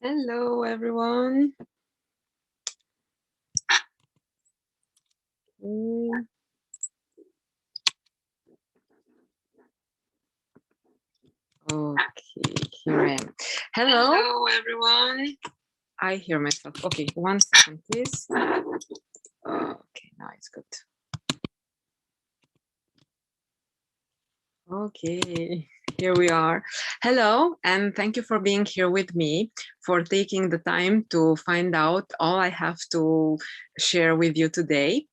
Hello, everyone. Mm, Okay, here I am. Hello, everyone. I hear myself. Okay, 1 second, please. Okay, now it's good. Okay, here we are. Hello, and thank you for being here with me, for taking the time to find out all I have to share with you today.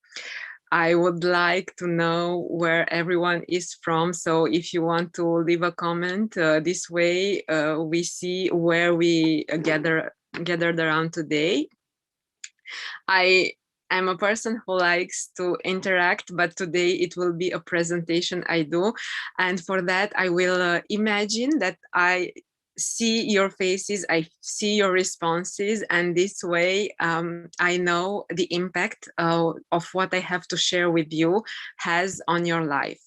I would like to know where everyone is from. So if you want to leave a comment, this way we see where we gathered around today. I am a person who likes to interact, but today it will be a presentation I do. And for that, I will imagine that I see your faces, I see your responses, and this way I know the impact of what I have to share with you has on your life.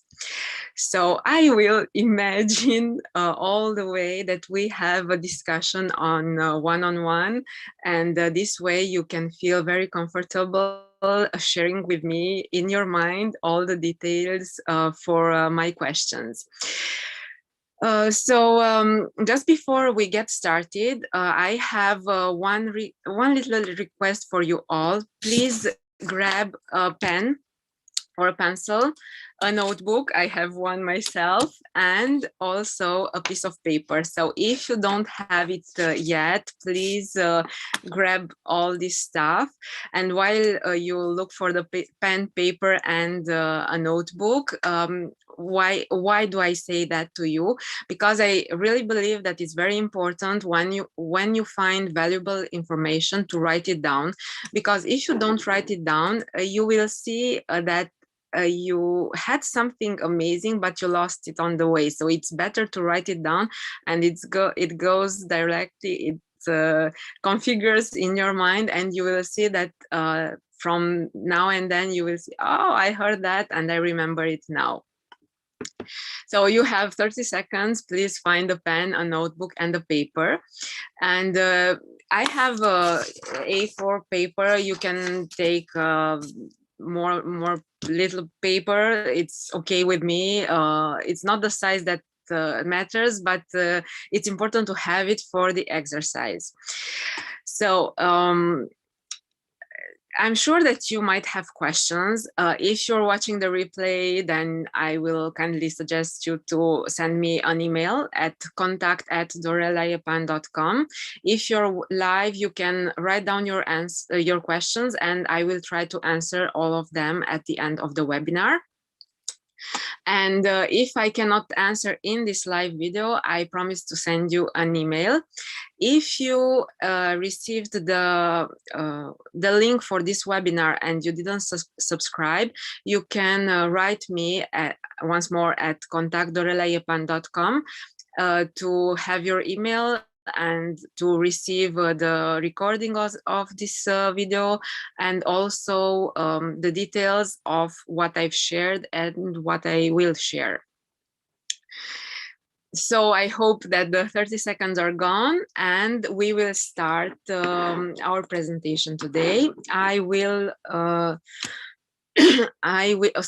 So I will imagine all the way that we have a discussion on one-on-one, and this way you can feel very comfortable sharing with me in your mind all the details for my questions. Just before we get started, I have one little request for you all. Please grab a pen or a pencil, a notebook. I have one myself, and also a piece of paper. So if you don't have it yet, please grab all this stuff. And while you look for the pen, paper, and a notebook, why do I say that to you? Because I really believe that it's very important when you find valuable information to write it down, because if you don't write it down, you will see that you had something amazing, but you lost it on the way. So it's better to write it down, and it goes directly. It configures in your mind, and you will see that from now and then you will see, oh, I heard that, and I remember it now. So you have 30 seconds. Please find a pen, a notebook, and a paper. And I have a A4 paper. You can take more little paper. It's okay with me. It's not the size that matters, but it's important to have it for the exercise. So I'm sure that you might have questions. If you're watching the replay, then I will kindly suggest you to send me an email at contact@dorelayapan.com. If you're live, you can write down your questions, and I will try to answer all of them at the end of the webinar. And if I cannot answer in this live video, I promise to send you an email. If you received the link for this webinar and you didn't subscribe, you can write me once more at contact@dorelayapan.com to have your email and to receive the recording of this video, and also the details of what I've shared and what I will share. So I hope that the 30 seconds are gone, and we will start our presentation today.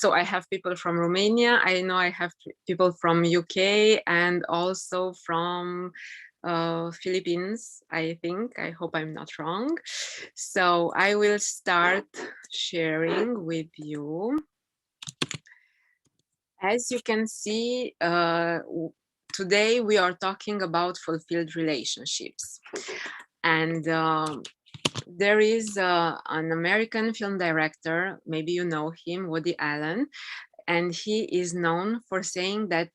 So I have people from Romania. I know I have people from UK and also from Philippines, I think. I hope I'm not wrong. So I will start sharing with you. As you can see, today we are talking about fulfilled relationships. And there is an American film director, maybe you know him, Woody Allen, and he is known for saying that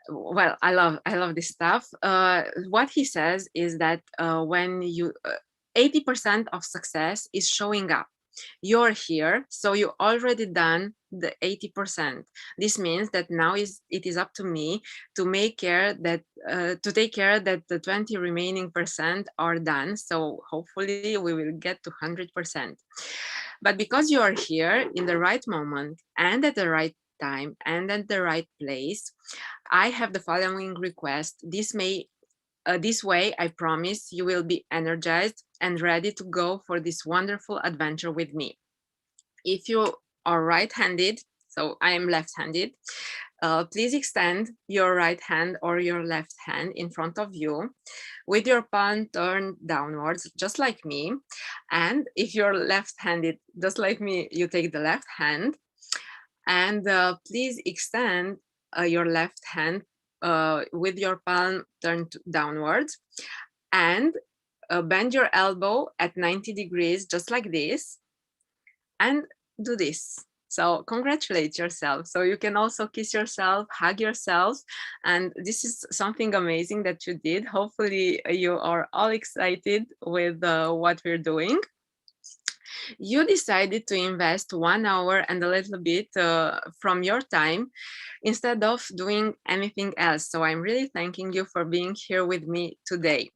well, I love this stuff. What he says is that when you 80% of success is showing up. You're here, so you already done the 80%. This means that now it is up to me to take care that the 20 remaining percent are done. So hopefully we will get to 100%. But because you are here in the right moment and at the right time and at the right place, I have the following request. This may This way, I promise you will be energized and ready to go for this wonderful adventure with me. If you are right-handed, so I am left-handed, please extend your right hand or your left hand in front of you with your palm turned downwards, just like me. And if you're left-handed, just like me, you take the left hand and please extend your left hand with your palm turned downwards and bend your elbow at 90 degrees, just like this, and do this. So congratulate yourself. So you can also kiss yourself, hug yourself. And this is something amazing that you did. Hopefully you are all excited with what we're doing. You decided to invest 1 hour and a little bit from your time instead of doing anything else. So I'm really thanking you for being here with me today.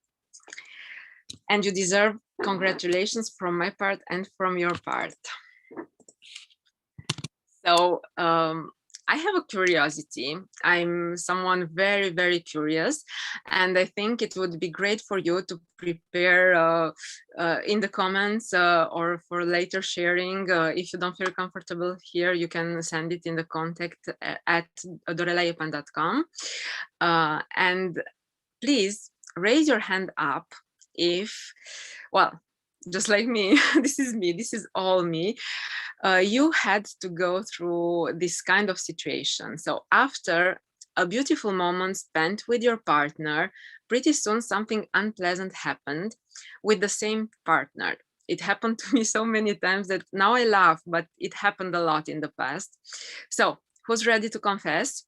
And you deserve congratulations from my part and from your part. So I have a curiosity. I'm someone very, very curious. And I think it would be great for you to prepare in the comments or for later sharing. If you don't feel comfortable here, you can send it in the contact at dorelayepan.com. And please raise your hand up if, well, just like me, this is all me. You had to go through this kind of situation. So after a beautiful moment spent with your partner, pretty soon something unpleasant happened with the same partner. It happened to me so many times that now I laugh, but it happened a lot in the past. So who's ready to confess?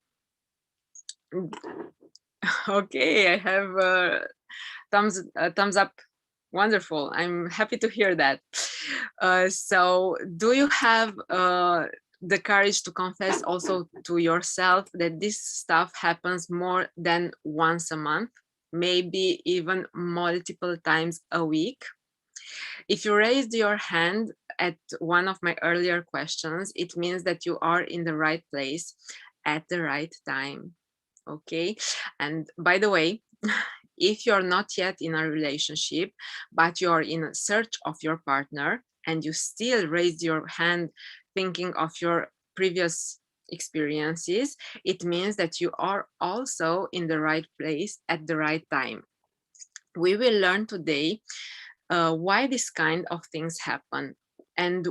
Okay, I have thumbs up. Wonderful. I'm happy to hear that. So do you have the courage to confess also to yourself that this stuff happens more than once a month, maybe even multiple times a week? If you raised your hand at one of my earlier questions, it means that you are in the right place at the right time. Okay. And by the way, if you're not yet in a relationship, but you're in search of your partner and you still raise your hand thinking of your previous experiences, it means that you are also in the right place at the right time. We will learn today why this kind of things happen, and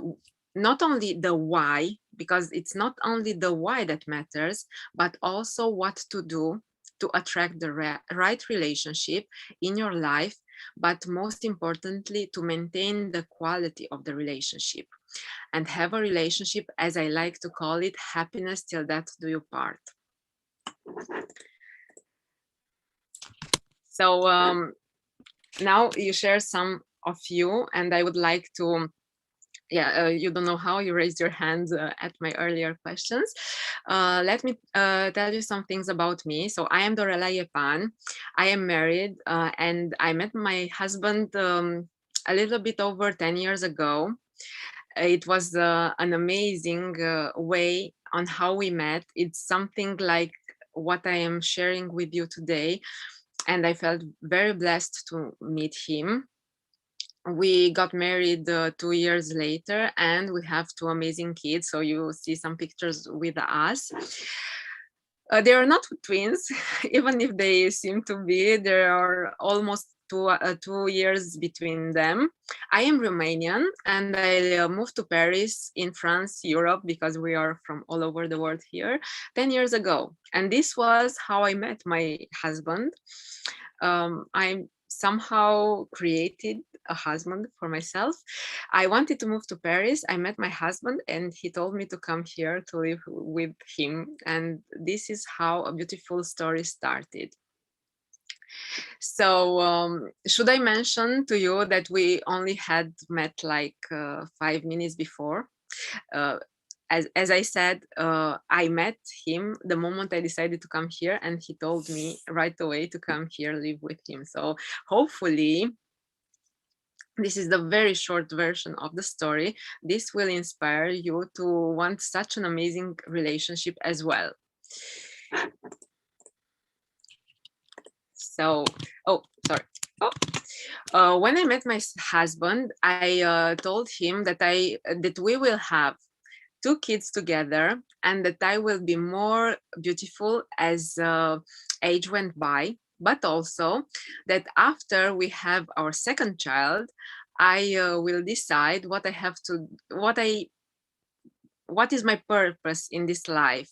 not only the why, because it's not only the why that matters, but also what to do to attract the right relationship in your life, but most importantly, to maintain the quality of the relationship and have a relationship, as I like to call it, happiness till death do you part. So now you share some of you, and I would like to, you don't know how you raised your hand at my earlier questions. Let me tell you some things about me. So I am Dorela Yepan. I am married and I met my husband a little bit over 10 years ago. It was an amazing way on how we met. It's something like what I am sharing with you today. And I felt very blessed to meet him. We got married 2 years later and we have 2 amazing kids. So you see some pictures with us. They are not twins, even if they seem to be. There are almost 2 years between them. I am Romanian and I moved to Paris in France, Europe, because we are from all over the world here 10 years ago. And this was how I met my husband. I somehow created a husband for myself. I wanted to move to Paris. I met my husband and he told me to come here to live with him. And this is how a beautiful story started. So should I mention to you that we only had met like 5 minutes before? As I said, I met him the moment I decided to come here, and he told me right away to come here, live with him. So hopefully, this is the very short version of the story. This will inspire you to want such an amazing relationship as well. So, oh, sorry. Oh, when I met my husband, I told him that that we will have 2 kids together, and that I will be more beautiful as age went by, but also that after we have our second child, I will decide what is my purpose in this life.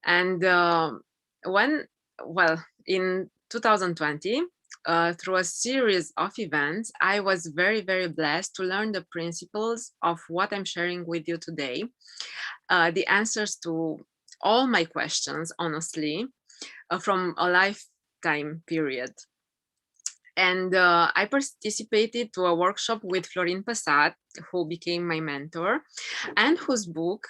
And when, well, in 2020, through a series of events, I was very, very blessed to learn the principles of what I'm sharing with you today, the answers to all my questions, honestly, from a lifetime period. And I participated to a workshop with Florin Passat, who became my mentor, and whose book,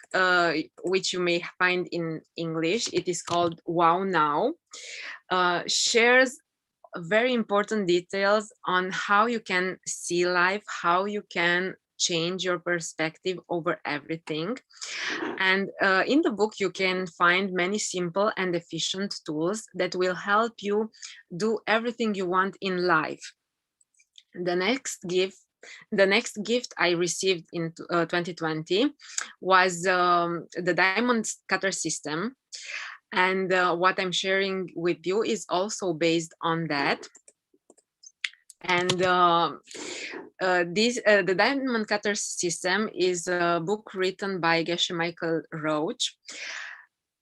which you may find in English, it is called Wow Now, shares very important details on how you can see life, how you can change your perspective over everything. And in the book, you can find many simple and efficient tools that will help you do everything you want in life. The next gift I received in 2020 was the diamond cutter system. And what I'm sharing with you is also based on that. And the diamond cutter system is a book written by Geshe Michael Roach,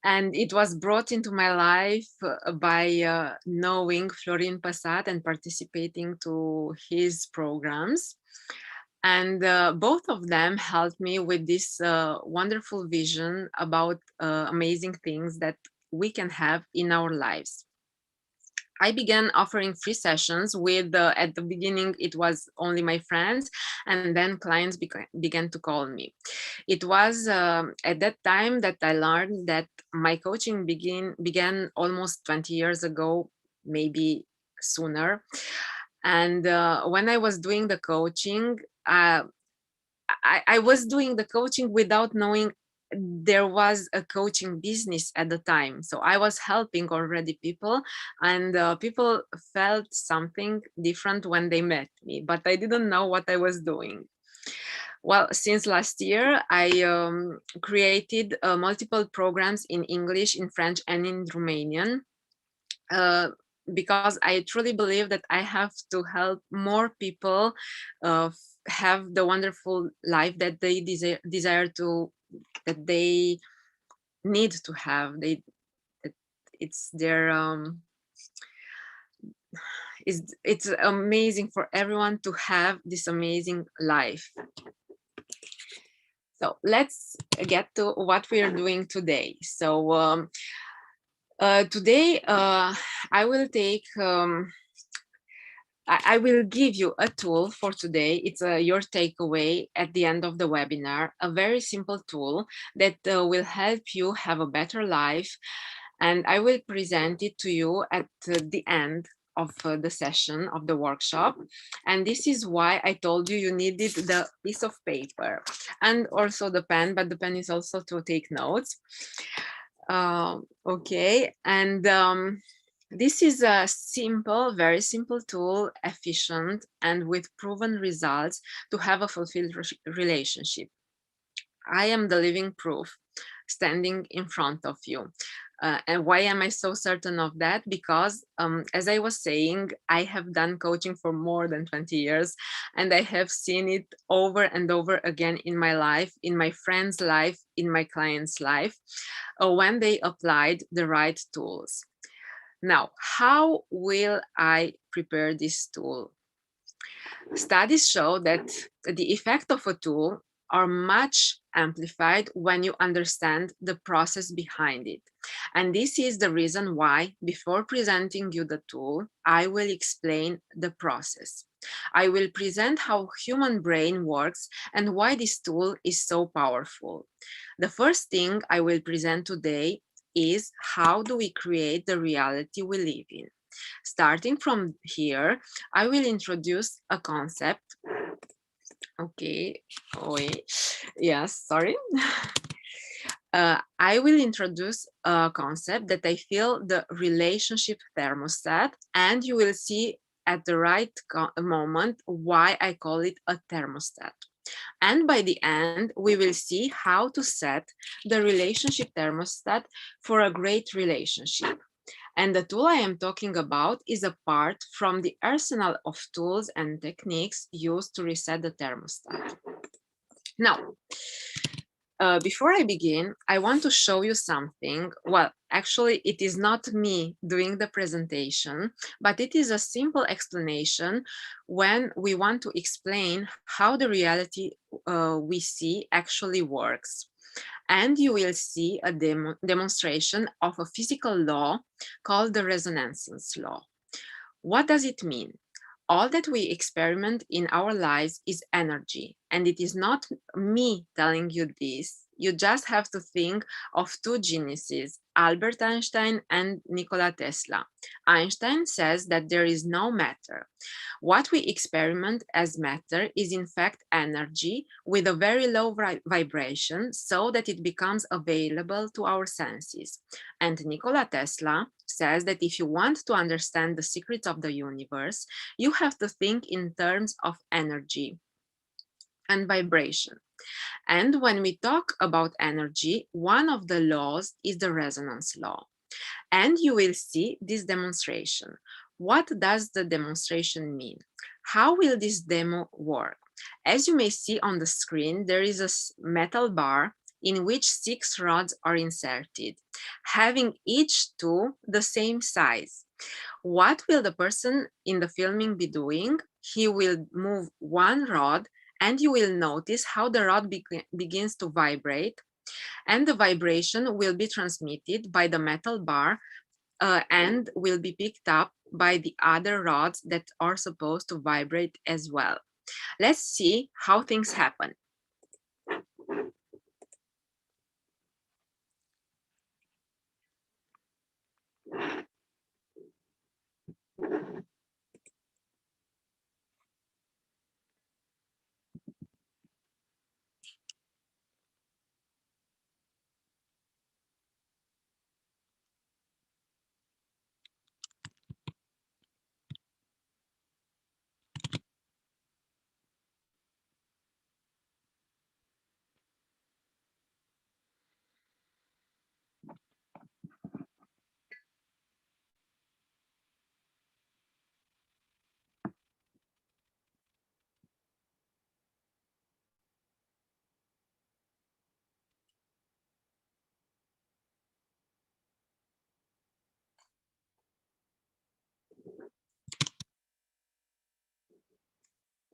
and it was brought into my life by knowing Florin Passat and participating to his programs. And both of them helped me with this wonderful vision about amazing things that we can have in our lives. I began offering free sessions with, at the beginning, it was only my friends, and then clients began to call me. It was at that time that I learned that my coaching began almost 20 years ago, maybe sooner. And when I was doing the coaching, I was doing the coaching without knowing there was a coaching business at the time. So I was helping already people, and people felt something different when they met me, but I didn't know what I was doing. Well, since last year, I created multiple programs in English, in French, and in Romanian. Uh, because I truly believe that I have to help more people have the wonderful life that they desire to, that they need to have. It's their it's amazing for everyone to have this amazing life. So let's get to what we are doing today. So today I will take I will give you a tool for today. It's your takeaway at the end of the webinar, a very simple tool that will help you have a better life. And I will present it to you at the end of the session of the workshop. And this is why I told you you needed the piece of paper and also the pen, but the pen is also to take notes. Okay, and this is a simple, very simple tool, efficient, and with proven results to have a fulfilled relationship. I am the living proof standing in front of you. And why am I so certain of that? Because as I was saying, I have done coaching for more than 20 years, and I have seen it over and over again in my life, in my friend's life, in my client's life, when they applied the right tools. Now, how will I prepare this tool? Studies show that the effect of a tool are much amplified when you understand the process behind it. And this is the reason why, before presenting you the tool, I will explain the process. I will present how human brain works and why this tool is so powerful. The first thing I will present today is how do we create the reality we live in. Starting from here, I will introduce a concept. Okay, wait, yes, sorry. I will introduce a concept that I feel the relationship thermostat, and you will see at the right moment why I call it a thermostat. And by the end, we will see how to set the relationship thermostat for a great relationship. And the tool I am talking about is a part from the arsenal of tools and techniques used to reset the thermostat. Now, before I begin, I want to show you something. Well, actually, it is not me doing the presentation, but it is a simple explanation when we want to explain how the reality we see actually works. And you will see a demonstration of a physical law called the resonance law. What does it mean? All that we experiment in our lives is energy, and it is not me telling you this. You just have to think of two geniuses, Albert Einstein and Nikola Tesla. Einstein says that there is no matter. What we experiment as matter is in fact energy with a very low vibration so that it becomes available to our senses. And Nikola Tesla says that if you want to understand the secrets of the universe, you have to think in terms of energy and vibration. And when we talk about energy, one of the laws is the resonance law. And you will see this demonstration. What does the demonstration mean? How will this demo work? As you may see on the screen, there is a metal bar in which 6 rods are inserted, having each two the same size. What will the person in the filming be doing? He will move one rod and you will notice how the rod begins to vibrate, and the vibration will be transmitted by the metal bar and will be picked up by the other rods that are supposed to vibrate as well. Let's see how things happen.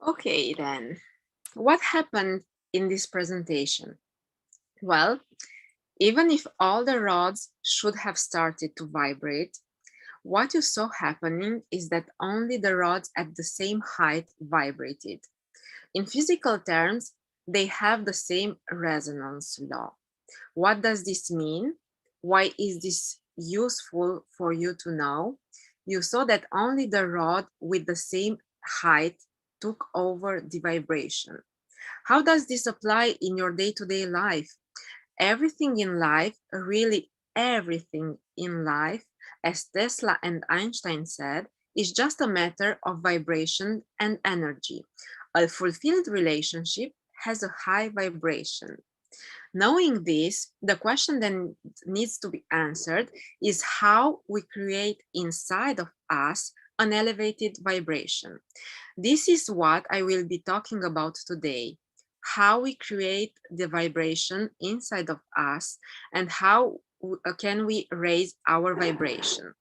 Okay, then, what happened in this presentation? Well, even if all the rods should have started to vibrate, what you saw happening is that only the rods at the same height vibrated. In physical terms, they have the same resonance law. What does this mean? Why is this useful for you to know? You saw that only the rod with the same height took over the vibration. How does this apply in your day-to-day life? Everything in life, really everything in life, as Tesla and Einstein said, is just a matter of vibration and energy. A fulfilled relationship has a high vibration. Knowing this, the question then needs to be answered is how we create inside of us an elevated vibration. This is what I will be talking about today. How we create the vibration inside of us and how can we raise our vibration.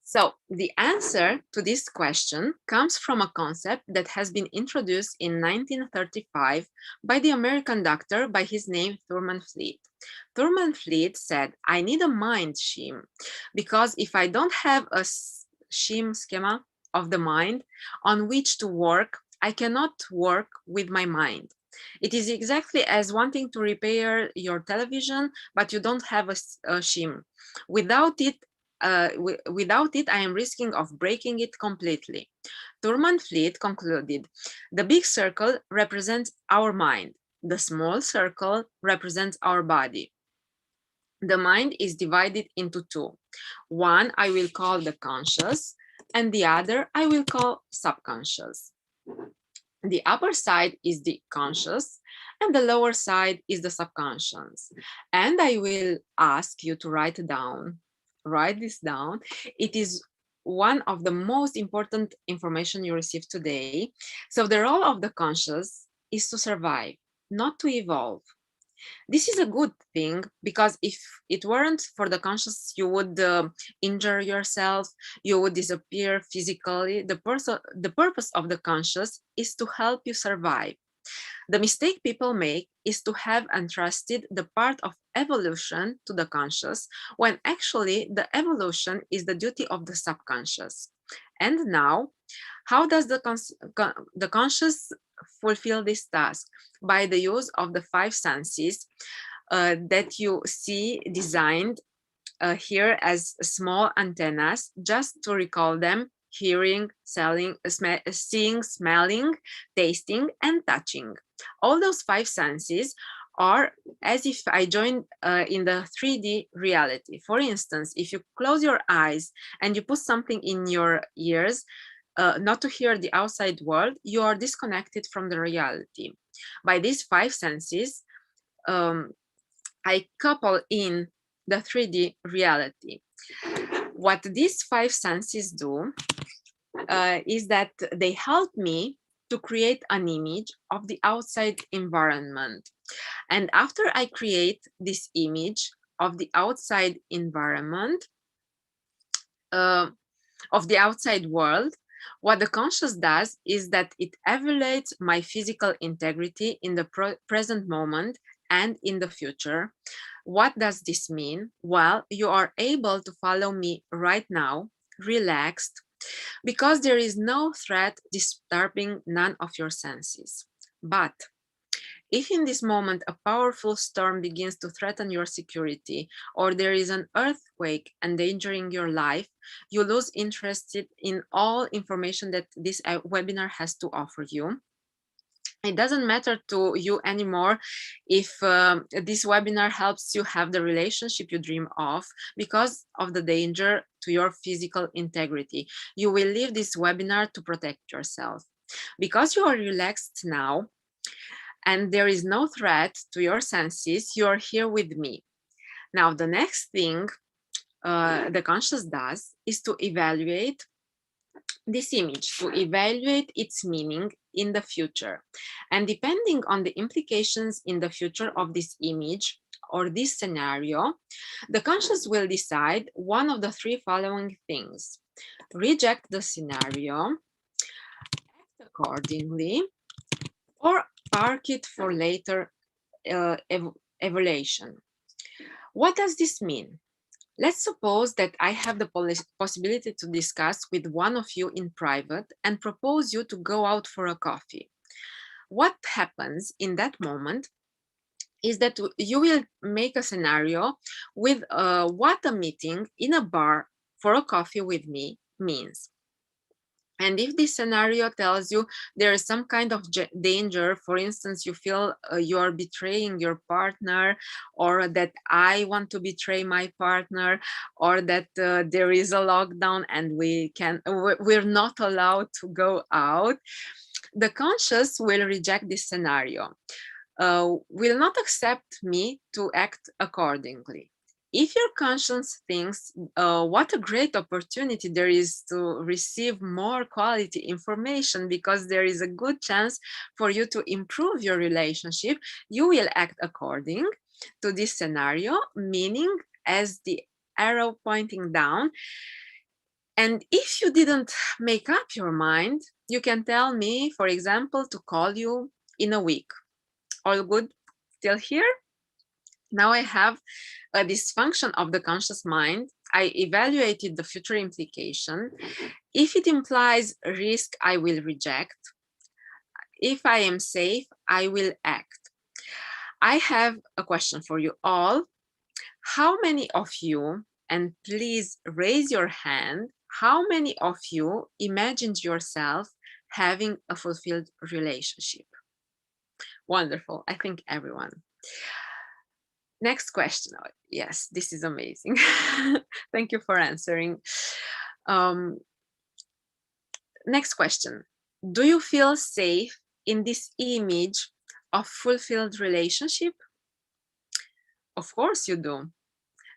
So the answer to this question comes from a concept that has been introduced in 1935 by the American doctor by his name Thurman Fleet. Thurman Fleet said, I need a mind scheme because if I don't have a schema of the mind on which to work, I cannot work with my mind. It is exactly as wanting to repair your television, but you don't have a scheme. Without it, I am risking of breaking it completely. Thurman Fleet concluded, the big circle represents our mind. The small circle represents our body. The mind is divided into two. One I will call the conscious, and the other I will call subconscious. The upper side is the conscious, and the lower side is the subconscious. And I will ask you to write this down. It is one of the most important information you receive today. So the role of the conscious is to survive, not to evolve. This is a good thing because if it weren't for the conscious, you would injure yourself, you would disappear physically. The purpose of the conscious is to help you survive. The mistake people make is to have entrusted the part of evolution to the conscious, when actually the evolution is the duty of the subconscious. And now, how does the conscious fulfill this task? By the use of the five senses that you see designed here as small antennas, just to recall them: hearing, seeing, smelling, tasting, and touching. All those five senses are as if I joined in the 3D reality. For instance, if you close your eyes and you put something in your ears, not to hear the outside world, you are disconnected from the reality. By these five senses, I couple in the 3D reality. What these five senses do is that they help me to create an image of the outside environment. And after I create this image of the outside environment, of the outside world, what the conscious does is that it evaluates my physical integrity in the present moment and in the future. What does this mean? Well, you are able to follow me right now, relaxed, because there is no threat disturbing none of your senses. But if in this moment a powerful storm begins to threaten your security, or there is an earthquake endangering your life, you lose interest in all information that this webinar has to offer you. It doesn't matter to you anymore if this webinar helps you have the relationship you dream of, because of the danger to your physical integrity. You will leave this webinar to protect yourself. Because you are relaxed now, and there is no threat to your senses, you are here with me. Now, the next thing the conscious does is to evaluate this image, to evaluate its meaning in the future. And depending on the implications in the future of this image or this scenario, the conscious will decide one of the three following things: reject the scenario, act accordingly, or park it for later evaluation. What does this mean? Let's suppose that I have the possibility to discuss with one of you in private and propose you to go out for a coffee. What happens in that moment is that you will make a scenario with what a meeting in a bar for a coffee with me means. And if this scenario tells you there is some kind of danger, for instance, you feel you are betraying your partner, or that I want to betray my partner, or that there is a lockdown and we're not allowed to go out, the conscious will reject this scenario, will not accept me to act accordingly. If your conscience thinks what a great opportunity there is to receive more quality information because there is a good chance for you to improve your relationship, you will act according to this scenario, meaning as the arrow pointing down. And if you didn't make up your mind, you can tell me, for example, to call you in a week. All good till here? Now I have a dysfunction of the conscious mind. I evaluated the future implication. If it implies risk, I will reject. If I am safe, I will act. I have a question for you all. How many of you, and please raise your hand, how many of you imagined yourself having a fulfilled relationship? Wonderful. I think everyone. Next question. Oh, yes, this is amazing. Thank you for answering. Um, Next question. Do you feel safe in this image of fulfilled relationship? Of course you do.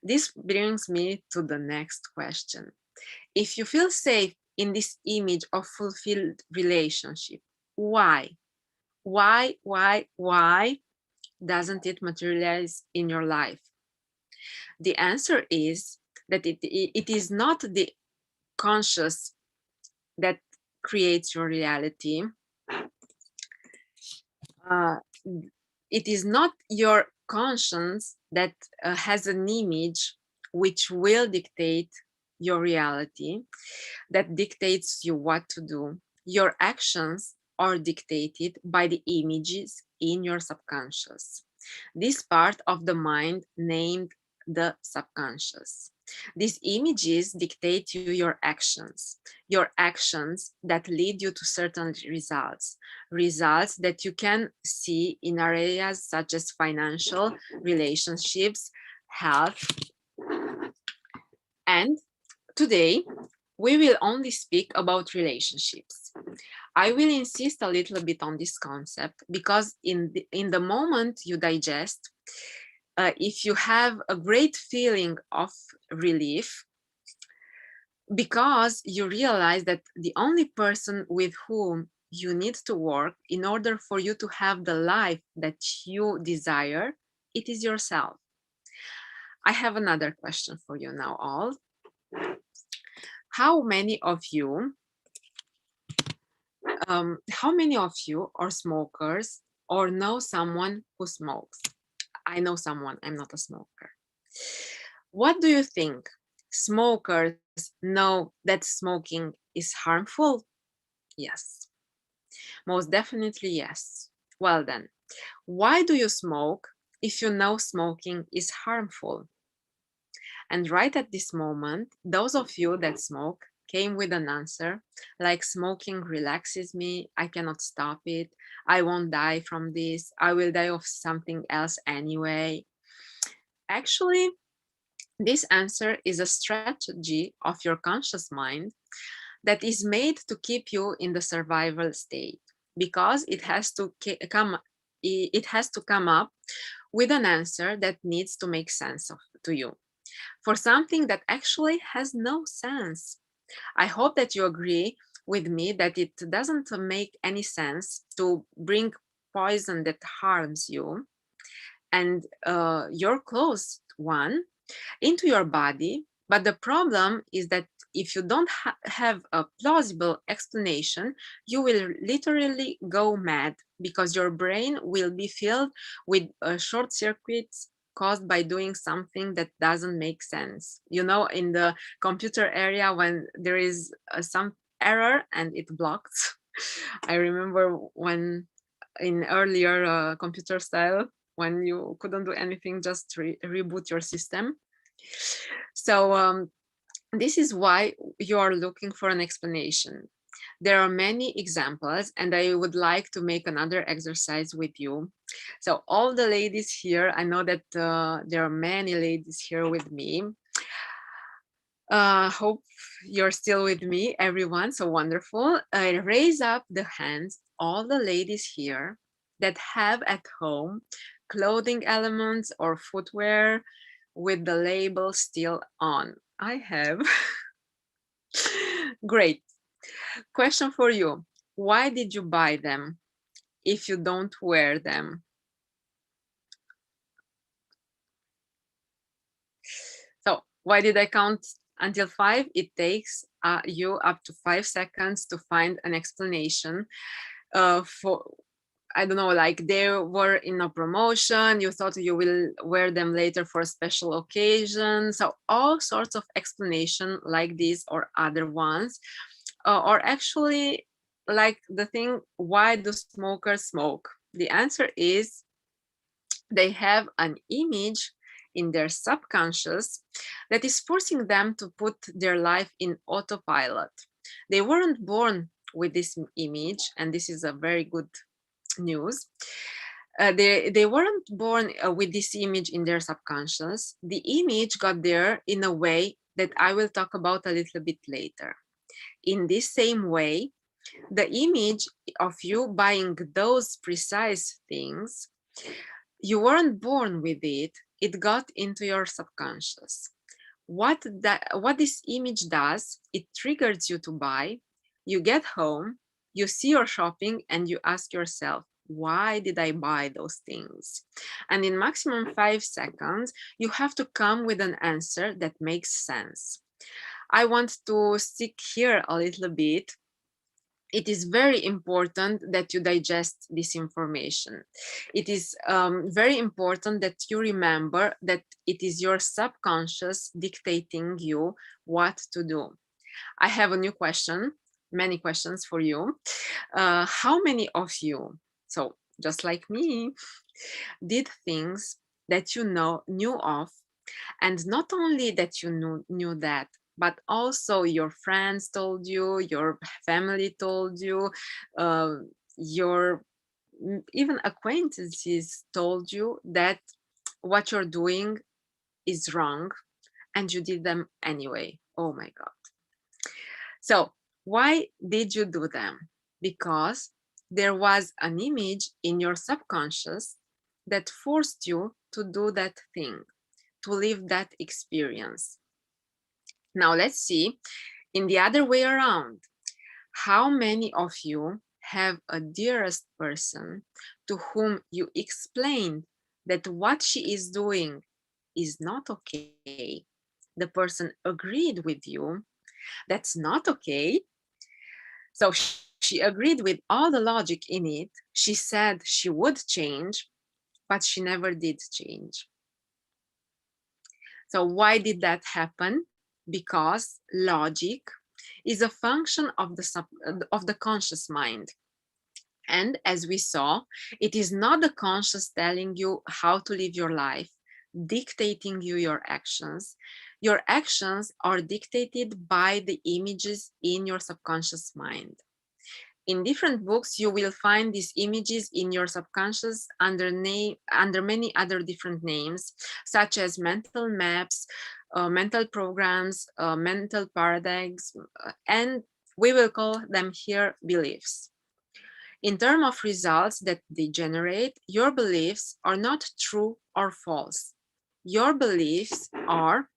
This brings me to the next question. If you feel safe in this image of fulfilled relationship, why? Why doesn't it materialize in your life? The answer is that it is not the conscious that creates your reality. Uh, it is not your conscience that has an image which will dictate your reality, that dictates you what to do. Your actions are dictated by the images in your subconscious. This part of the mind named the subconscious. These images dictate you your actions that lead you to certain results, results that you can see in areas such as financial, relationships, health, and today we will only speak about relationships. I will insist a little bit on this concept because in the moment you digest, if you have a great feeling of relief, because you realize that the only person with whom you need to work in order for you to have the life that you desire, it is yourself. I have another question for you now all. How many of you are smokers or know someone who smokes? I know someone, I'm not a smoker. What do you think? Smokers know that smoking is harmful? Yes, most definitely yes. Well then, why do you smoke if you know smoking is harmful? And right at this moment, those of you that smoke came with an answer like smoking relaxes me, I cannot stop it, I won't die from this, I will die of something else anyway. Actually, this answer is a strategy of your conscious mind that is made to keep you in the survival state because it has to come up with an answer that needs to make sense to you for something that actually has no sense. I hope that you agree with me that it doesn't make any sense to bring poison that harms you and your close one into your body. But the problem is that if you don't have a plausible explanation, you will literally go mad because your brain will be filled with short circuits caused by doing something that doesn't make sense. You know, in the computer area, when there is some error and it blocks. I remember when in earlier computer style, when you couldn't do anything, just reboot your system. So this is why you are looking for an explanation. There are many examples, and I would like to make another exercise with you. So all the ladies here, I know that there are many ladies here with me. Hope you're still with me, everyone. So wonderful. Raise up the hands, all the ladies here that have at home clothing elements or footwear with the label still on. I have. Great. Question for you. Why did you buy them if you don't wear them? So why did I count until 5? It takes you up to 5 seconds to find an explanation for, I don't know, like they were in a promotion, you thought you will wear them later for a special occasion. So all sorts of explanation like this or other ones, or actually like the thing, why do smokers smoke? The answer is they have an image in their subconscious that is forcing them to put their life in autopilot. They weren't born with this image, and this is a very good news. They weren't born with this image in their subconscious. The image got there in a way that I will talk about a little bit later. In this same way, the image of you buying those precise things, you weren't born with it, it got into your subconscious. What this image does, it triggers you to buy. You get home, you see your shopping, and you ask yourself, why did I buy those things? And in maximum 5 seconds, you have to come with an answer that makes sense. I want to stick here a little bit. It is very important that you digest this information. It is very important that you remember that it is your subconscious dictating you what to do. I have a new question, many questions for you. How many of you, so just like me, did things that you knew of, and not only that you knew that, but also your friends told you, your family told you, your even acquaintances told you that what you're doing is wrong, and you did them anyway. Oh my God. So why did you do them? Because there was an image in your subconscious that forced you to do that thing, to live that experience. Now let's see in the other way around. How many of you have a dearest person to whom you explained that what she is doing is not okay? The person agreed with you. That's not okay. So she agreed with all the logic in it. She said she would change, but she never did change. So why did that happen? Because logic is a function of the conscious mind. And as we saw, it is not the conscious telling you how to live your life, dictating you your actions. Your actions are dictated by the images in your subconscious mind. In different books, you will find these images in your subconscious under many other different names, such as mental maps, mental programs, mental paradigms, and we will call them here beliefs. In terms of results that they generate, your beliefs are not true or false. Your beliefs are,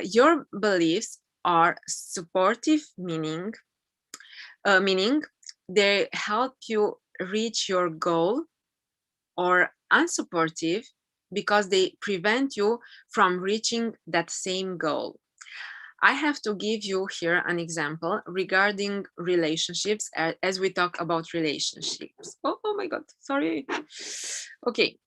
your beliefs are supportive, meaning they help you reach your goal, or unsupportive because they prevent you from reaching that same goal. I have to give you here an example regarding relationships as we talk about relationships. Oh my God, sorry. Okay.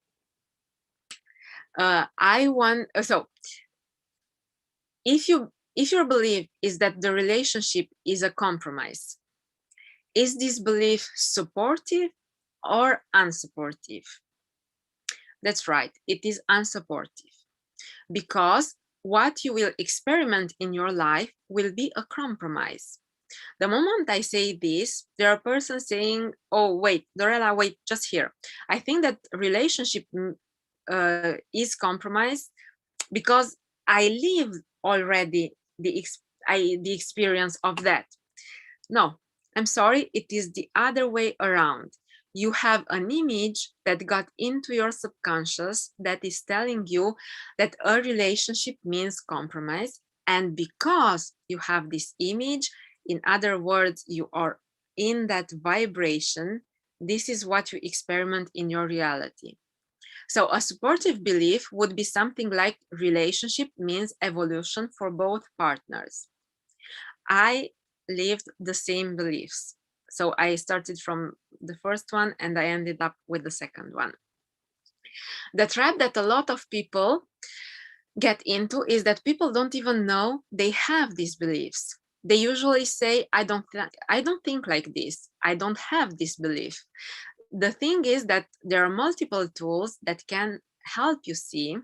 If your belief is that the relationship is a compromise, is this belief supportive or unsupportive? That's right, it is unsupportive, because what you will experiment in your life will be a compromise. The moment I say this, there are persons saying, oh, wait, Dorella, wait, just here. I think that relationship is compromised because I lived already the experience of that. No, I'm sorry, it is the other way around. You have an image that got into your subconscious that is telling you that a relationship means compromise. And because you have this image, in other words, you are in that vibration, this is what you experiment in your reality. So a supportive belief would be something like relationship means evolution for both partners. I lived the same beliefs. So I started from the first one and I ended up with the second one. The trap that a lot of people get into is that people don't even know they have these beliefs. They usually say, I don't think like this. I don't have this belief. The thing is that there are multiple tools that can help you see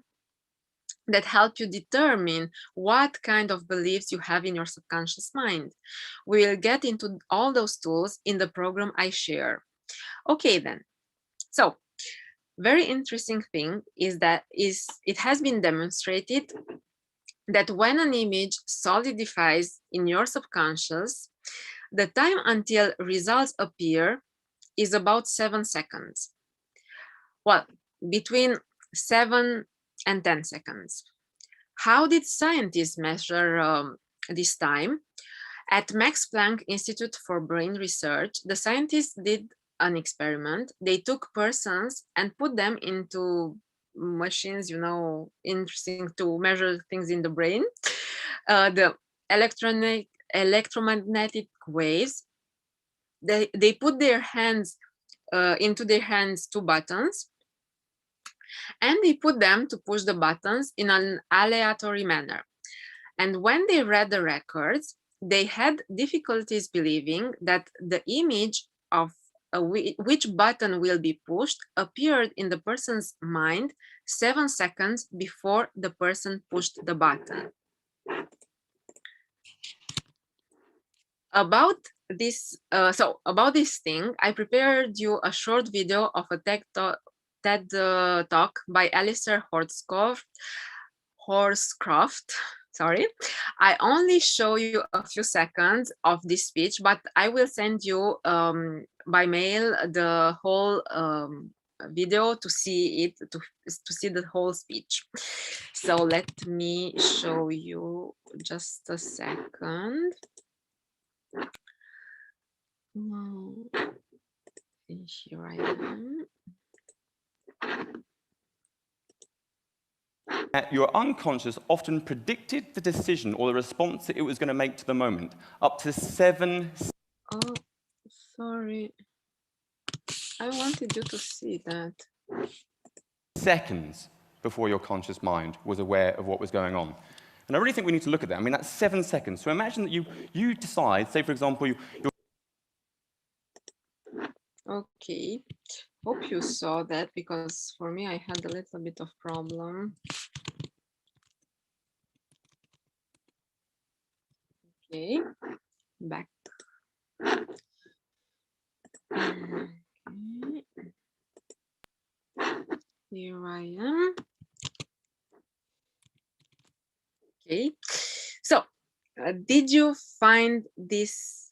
that help you determine what kind of beliefs you have in your subconscious mind. We will get into all those tools in the program I share. Okay, then. So, very interesting thing is that it has been demonstrated that when an image solidifies in your subconscious, the time until results appear is about 7 seconds. Well, between 7 and 10 seconds. How did scientists measure this time? At Max Planck Institute for Brain Research, the scientists did an experiment. They took persons and put them into machines, you know, interesting to measure things in the brain. The electromagnetic waves, they put their hands into their hands 2 buttons, and they put them to push the buttons in an aleatory manner. And when they read the records, they had difficulties believing that the image of which button will be pushed appeared in the person's mind 7 seconds before the person pushed the button. About this, about this thing, I prepared you a short video of a TED talk by Alistair Horscroft. Sorry, I only show you a few seconds of this speech, but I will send you by mail the whole video to see it, to see the whole speech. So let me show you just a second. Here I am. Your unconscious often predicted the decision or the response that it was going to make to the moment. Up to 7. Oh, sorry. I wanted you to see that. Seconds before your conscious mind was aware of what was going on. And I really think we need to look at that. I mean, that's 7 seconds. So imagine that you decide, say, for example, Okay. Hope you saw that, because for me, I had a little bit of problem. Okay, back. Okay. Here I am. Okay, so did you find this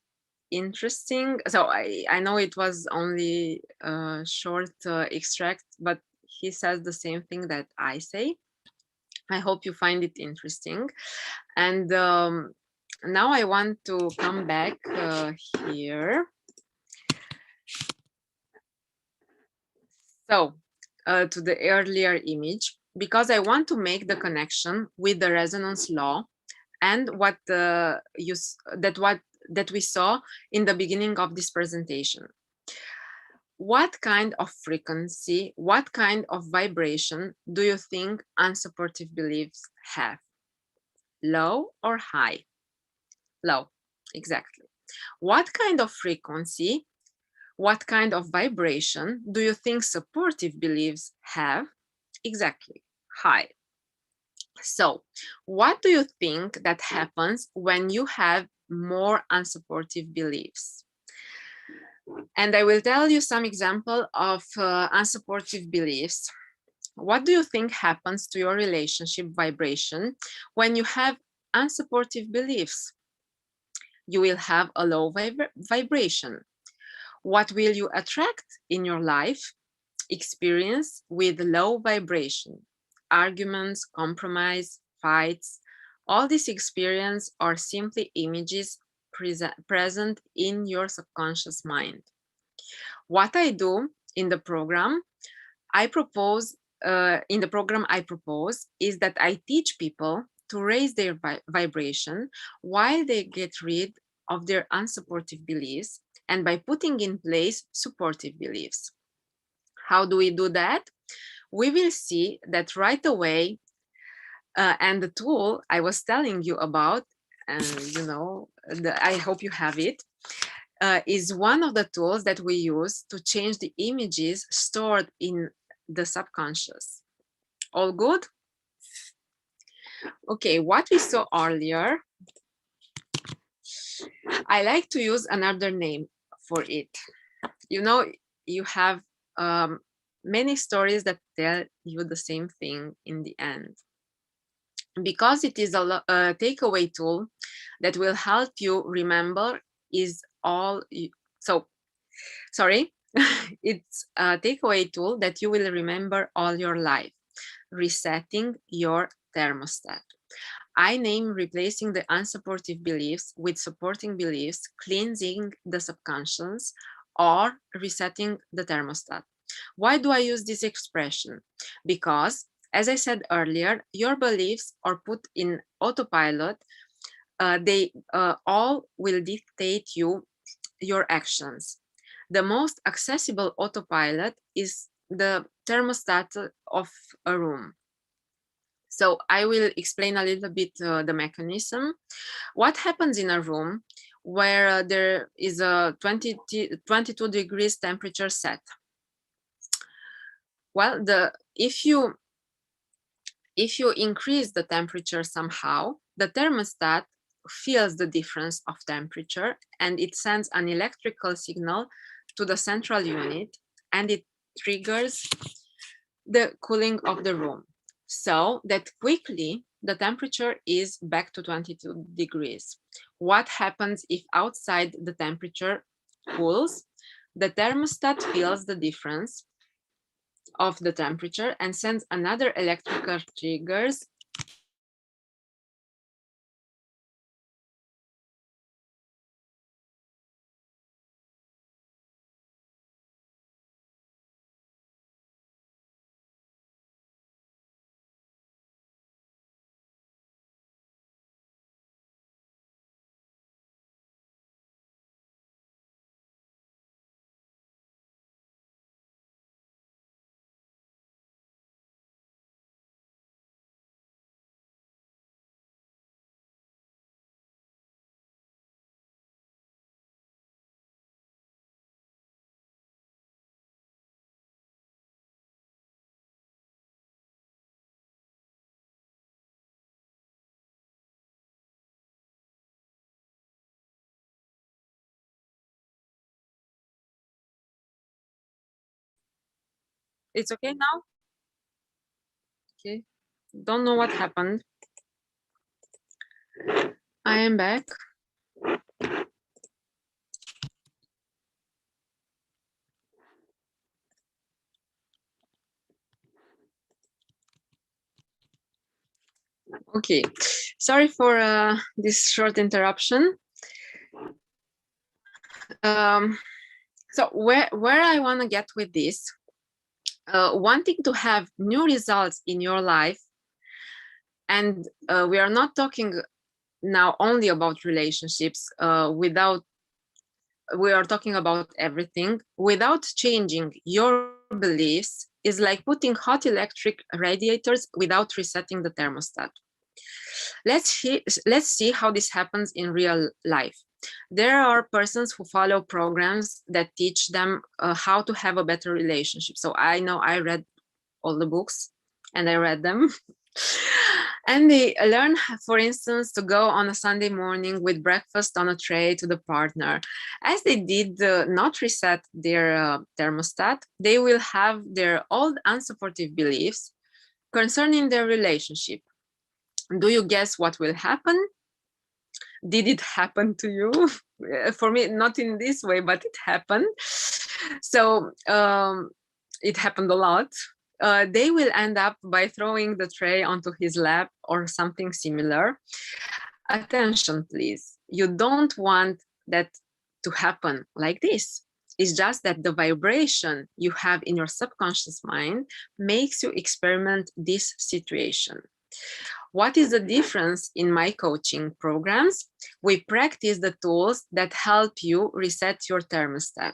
interesting? So I know it was only a short extract, but he says the same thing that I say. I hope you find it interesting. And now I want to come back here. So to the earlier image, because I want to make the connection with the resonance law and what we saw in the beginning of this presentation. What kind of frequency, what kind of vibration do you think unsupportive beliefs have? Low or high? Low, exactly. What kind of frequency, what kind of vibration do you think supportive beliefs have? Exactly, high. So, what do you think that happens when you have more unsupportive beliefs? And I will tell you some example of unsupportive beliefs. What do you think happens to your relationship vibration when you have unsupportive beliefs? You will have a low vibration. What will you attract in your life? Experience with low vibration, arguments, compromise, fights. All this experience are simply images present in your subconscious mind. What I do in the program, I propose is that I teach people to raise their vibration while they get rid of their unsupportive beliefs, and by putting in place supportive beliefs. How do we do that? We will see that right away, and the tool I was telling you about, and I hope you have it, is one of the tools that we use to change the images stored in the subconscious. All good? Okay, what we saw earlier, I like to use another name for it. You know, you have many stories that tell you the same thing in the end. Because it is a takeaway tool that will help you remember is all so sorry it's a takeaway tool that you will remember all your life. Resetting your thermostat. I name replacing the unsupportive beliefs with supporting beliefs, cleansing the subconscious, or resetting the thermostat. Why do I use this expression? Because, as I said earlier, your beliefs are put in autopilot. They all will dictate your actions. The most accessible autopilot is the thermostat of a room. So I will explain a little bit the mechanism. What happens in a room where there is a 22 degrees temperature set? Well, if you increase the temperature somehow, the thermostat feels the difference of temperature and it sends an electrical signal to the central unit and it triggers the cooling of the room so that quickly the temperature is back to 22 degrees. What happens if outside the temperature cools? The thermostat feels the difference of the temperature and sends another electrical triggers It's okay now? Okay. Don't know what happened. I am back. Okay. Sorry for this short interruption. So where I want to get with this, wanting to have new results in your life, and we are not talking now only about relationships, we are talking about everything. Without changing your beliefs is like putting hot electric radiators without resetting the thermostat. Let's see how this happens in real life. There are persons who follow programs that teach them how to have a better relationship. So I know I read all the books and I read them. And they learn, for instance, to go on a Sunday morning with breakfast on a tray to the partner. As they did not reset their thermostat, they will have their old unsupportive beliefs concerning their relationship. Do you guess what will happen? Did it happen to you? For me, not in this way, but it happened. So it happened a lot. They will end up by throwing the tray onto his lap or something similar. Attention, please. You don't want that to happen like this. It's just that the vibration you have in your subconscious mind makes you experiment this situation. What is the difference in my coaching programs? We practice the tools that help you reset your thermostat.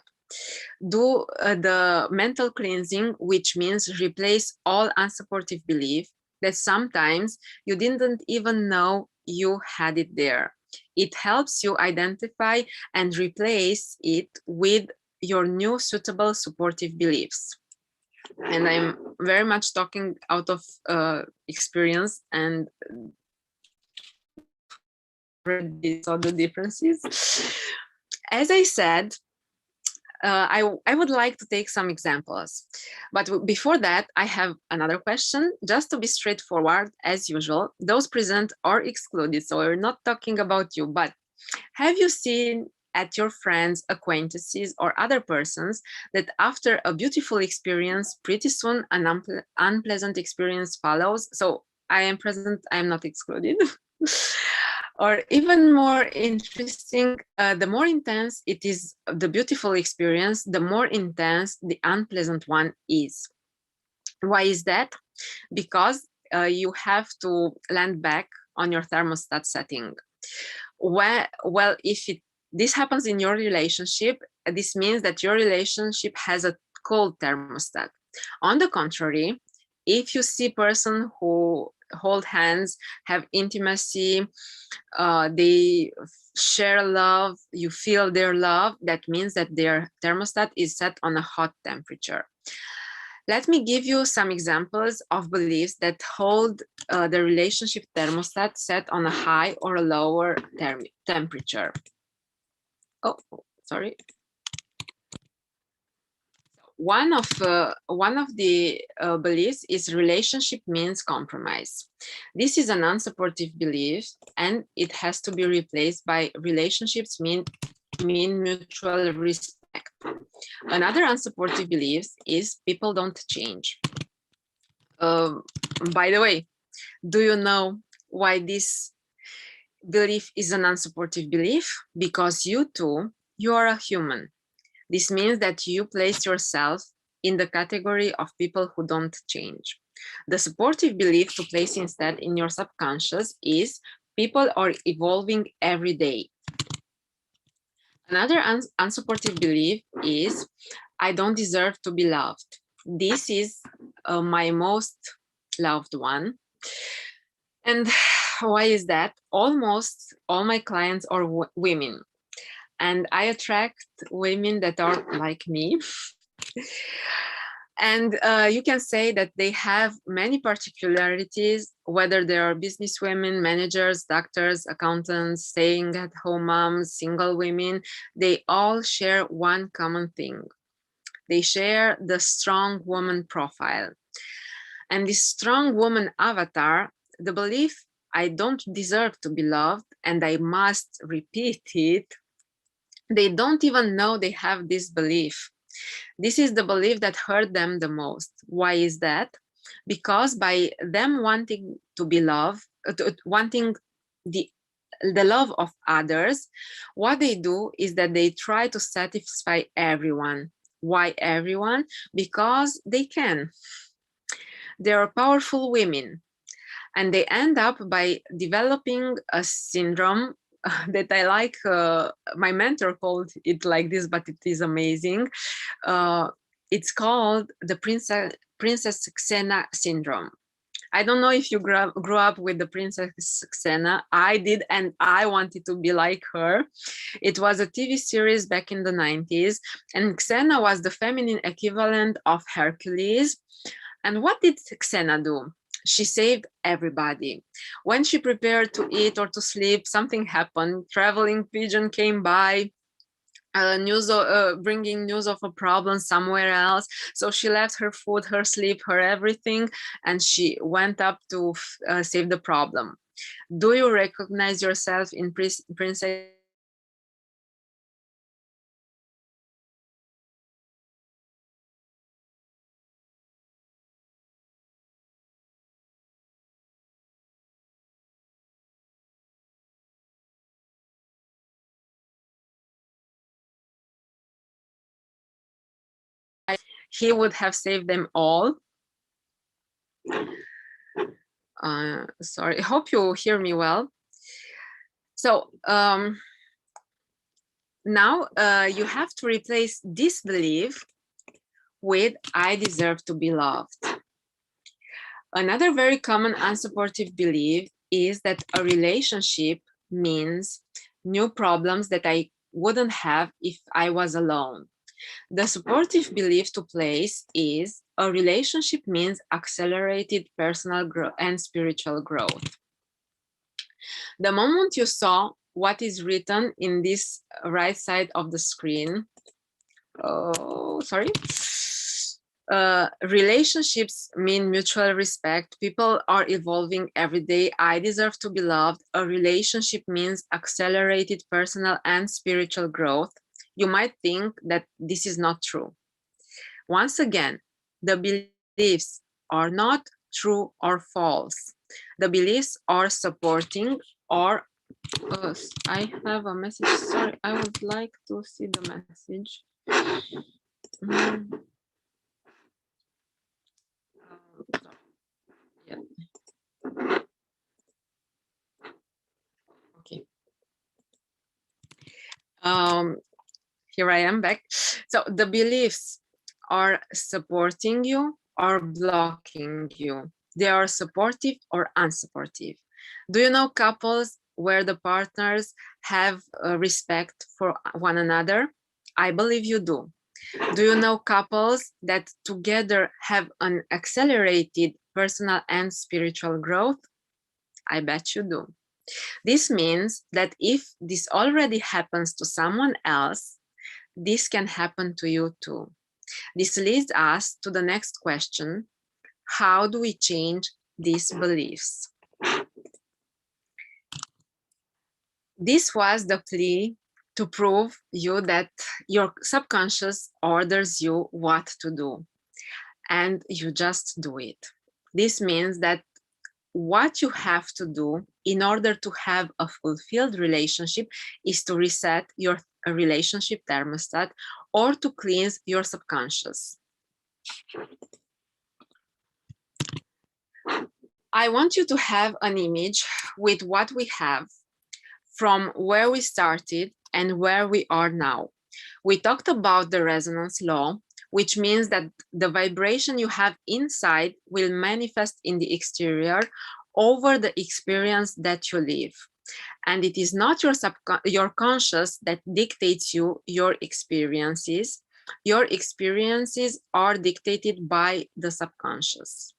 Do the mental cleansing, which means replace all unsupportive belief that sometimes you didn't even know you had it there. It helps you identify and replace it with your new suitable supportive beliefs. And I'm very much talking out of experience, and already saw the differences. As I said, I would like to take some examples. But before that, I have another question, just to be straightforward, as usual. Those present are excluded, so we're not talking about you, but have you seen at your friends, acquaintances, or other persons that after a beautiful experience, pretty soon an unpleasant experience follows? So I am present, I am not excluded. Or even more interesting, the more intense it is, the beautiful experience, the more intense the unpleasant one is. Why is that? Because you have to land back on your thermostat setting. Well, if this happens in your relationship, this means that your relationship has a cold thermostat. On the contrary, if you see person who hold hands, have intimacy, they share love, you feel their love, that means that their thermostat is set on a hot temperature. Let me give you some examples of beliefs that hold the relationship thermostat set on a high or a lower temperature. Oh, sorry. One of the beliefs is relationship means compromise. This is an unsupportive belief, and it has to be replaced by relationships mean mutual respect. Another unsupportive belief is people don't change. By the way, do you know why this belief is an unsupportive belief? Because you are a human. This means that you place yourself in the category of people who don't change. The supportive belief to place instead in your subconscious is people are evolving every day. Another unsupportive belief is I don't deserve to be loved. This is my most loved one. And why is that? Almost all my clients are women, and I attract women that are like me. And you can say that they have many particularities, whether they are business women, managers, doctors, accountants, staying at home moms, single women, they all share one common thing. They share the strong woman profile. And this strong woman avatar, the belief, I don't deserve to be loved and I must repeat it, they don't even know they have this belief. This is the belief that hurt them the most. Why is that? Because by them wanting to be loved, wanting the love of others, what they do is that they try to satisfy everyone. Why everyone? Because they can. They are powerful women, and they end up by developing a syndrome that I like. My mentor called it like this, but it is amazing. It's called the Princess Xena syndrome. I don't know if you grew up with the Princess Xena. I did, and I wanted to be like her. It was a TV series back in the 90s, and Xena was the feminine equivalent of Hercules. And what did Xena do? She saved everybody. When she prepared to eat or to sleep, something happened. Traveling pigeon came by, bringing news of a problem somewhere else. So she left her food, her sleep, her everything, and she went up to save the problem. Do you recognize yourself in Princess? He would have saved them all. Sorry, I hope you hear me well. So now you have to replace this belief with I deserve to be loved. Another very common unsupportive belief is that a relationship means new problems that I wouldn't have if I was alone. The supportive belief to place is a relationship means accelerated personal growth and spiritual growth. The moment you saw what is written in this right side of the screen, relationships mean mutual respect. People are evolving every day. I deserve to be loved. A relationship means accelerated personal and spiritual growth. You might think that this is not true. Once again, the beliefs are not true or false. The beliefs are supporting or I have a message. Sorry, I would like to see the message. Yeah. Okay. Here I am back. So the beliefs are supporting you or blocking you. They are supportive or unsupportive. Do you know couples where the partners have respect for one another? I believe you do. Do you know couples that together have an accelerated personal and spiritual growth? I bet you do. This means that if this already happens to someone else, this can happen to you too. This leads us to the next question. How do we change these beliefs? This was the plea to prove you that your subconscious orders you what to do, and you just do it. This means that what you have to do in order to have a fulfilled relationship is to reset your relationship thermostat or to cleanse your subconscious. I want you to have an image with what we have from where we started and where we are now. We talked about the resonance law, which means that the vibration you have inside will manifest in the exterior over the experience that you live. And it is not your conscious that dictates you your experiences. Your experiences are dictated by the subconscious.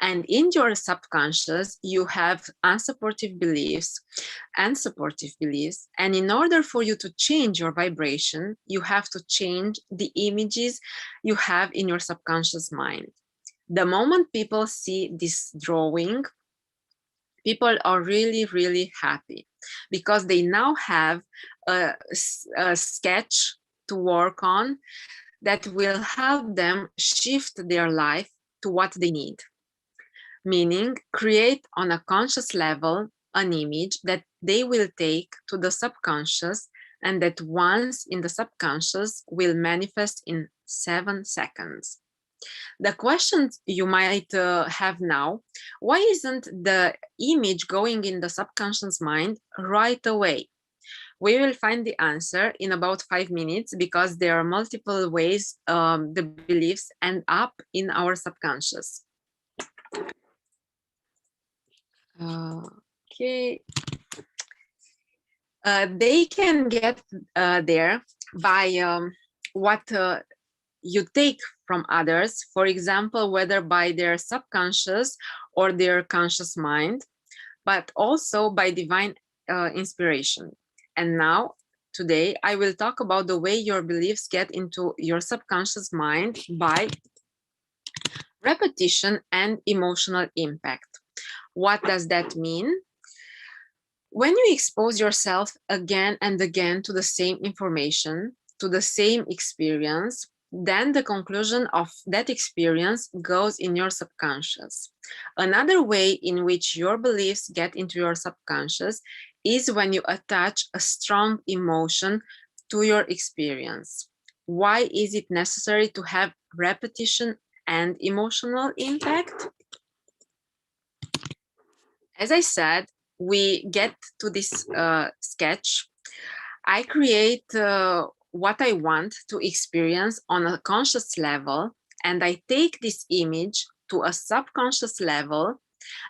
And in your subconscious, you have unsupportive beliefs and supportive beliefs. And in order for you to change your vibration, you have to change the images you have in your subconscious mind. The moment people see this drawing, people are really, really happy because they now have a sketch to work on that will help them shift their life to what they need. Meaning, create on a conscious level an image that they will take to the subconscious and that once in the subconscious will manifest in 7 seconds. The question you might have now, why isn't the image going in the subconscious mind right away? We will find the answer in about 5 minutes because there are multiple ways the beliefs end up in our subconscious. Okay. They can get there by what you take from others, for example, whether by their subconscious or their conscious mind, but also by divine inspiration. And now, today, I will talk about the way your beliefs get into your subconscious mind by repetition and emotional impact. What does that mean? When you expose yourself again and again to the same information, to the same experience, then the conclusion of that experience goes in your subconscious. Another way in which your beliefs get into your subconscious is when you attach a strong emotion to your experience. Why is it necessary to have repetition and emotional impact? As I said, we get to this sketch. I create what I want to experience on a conscious level, and I take this image to a subconscious level,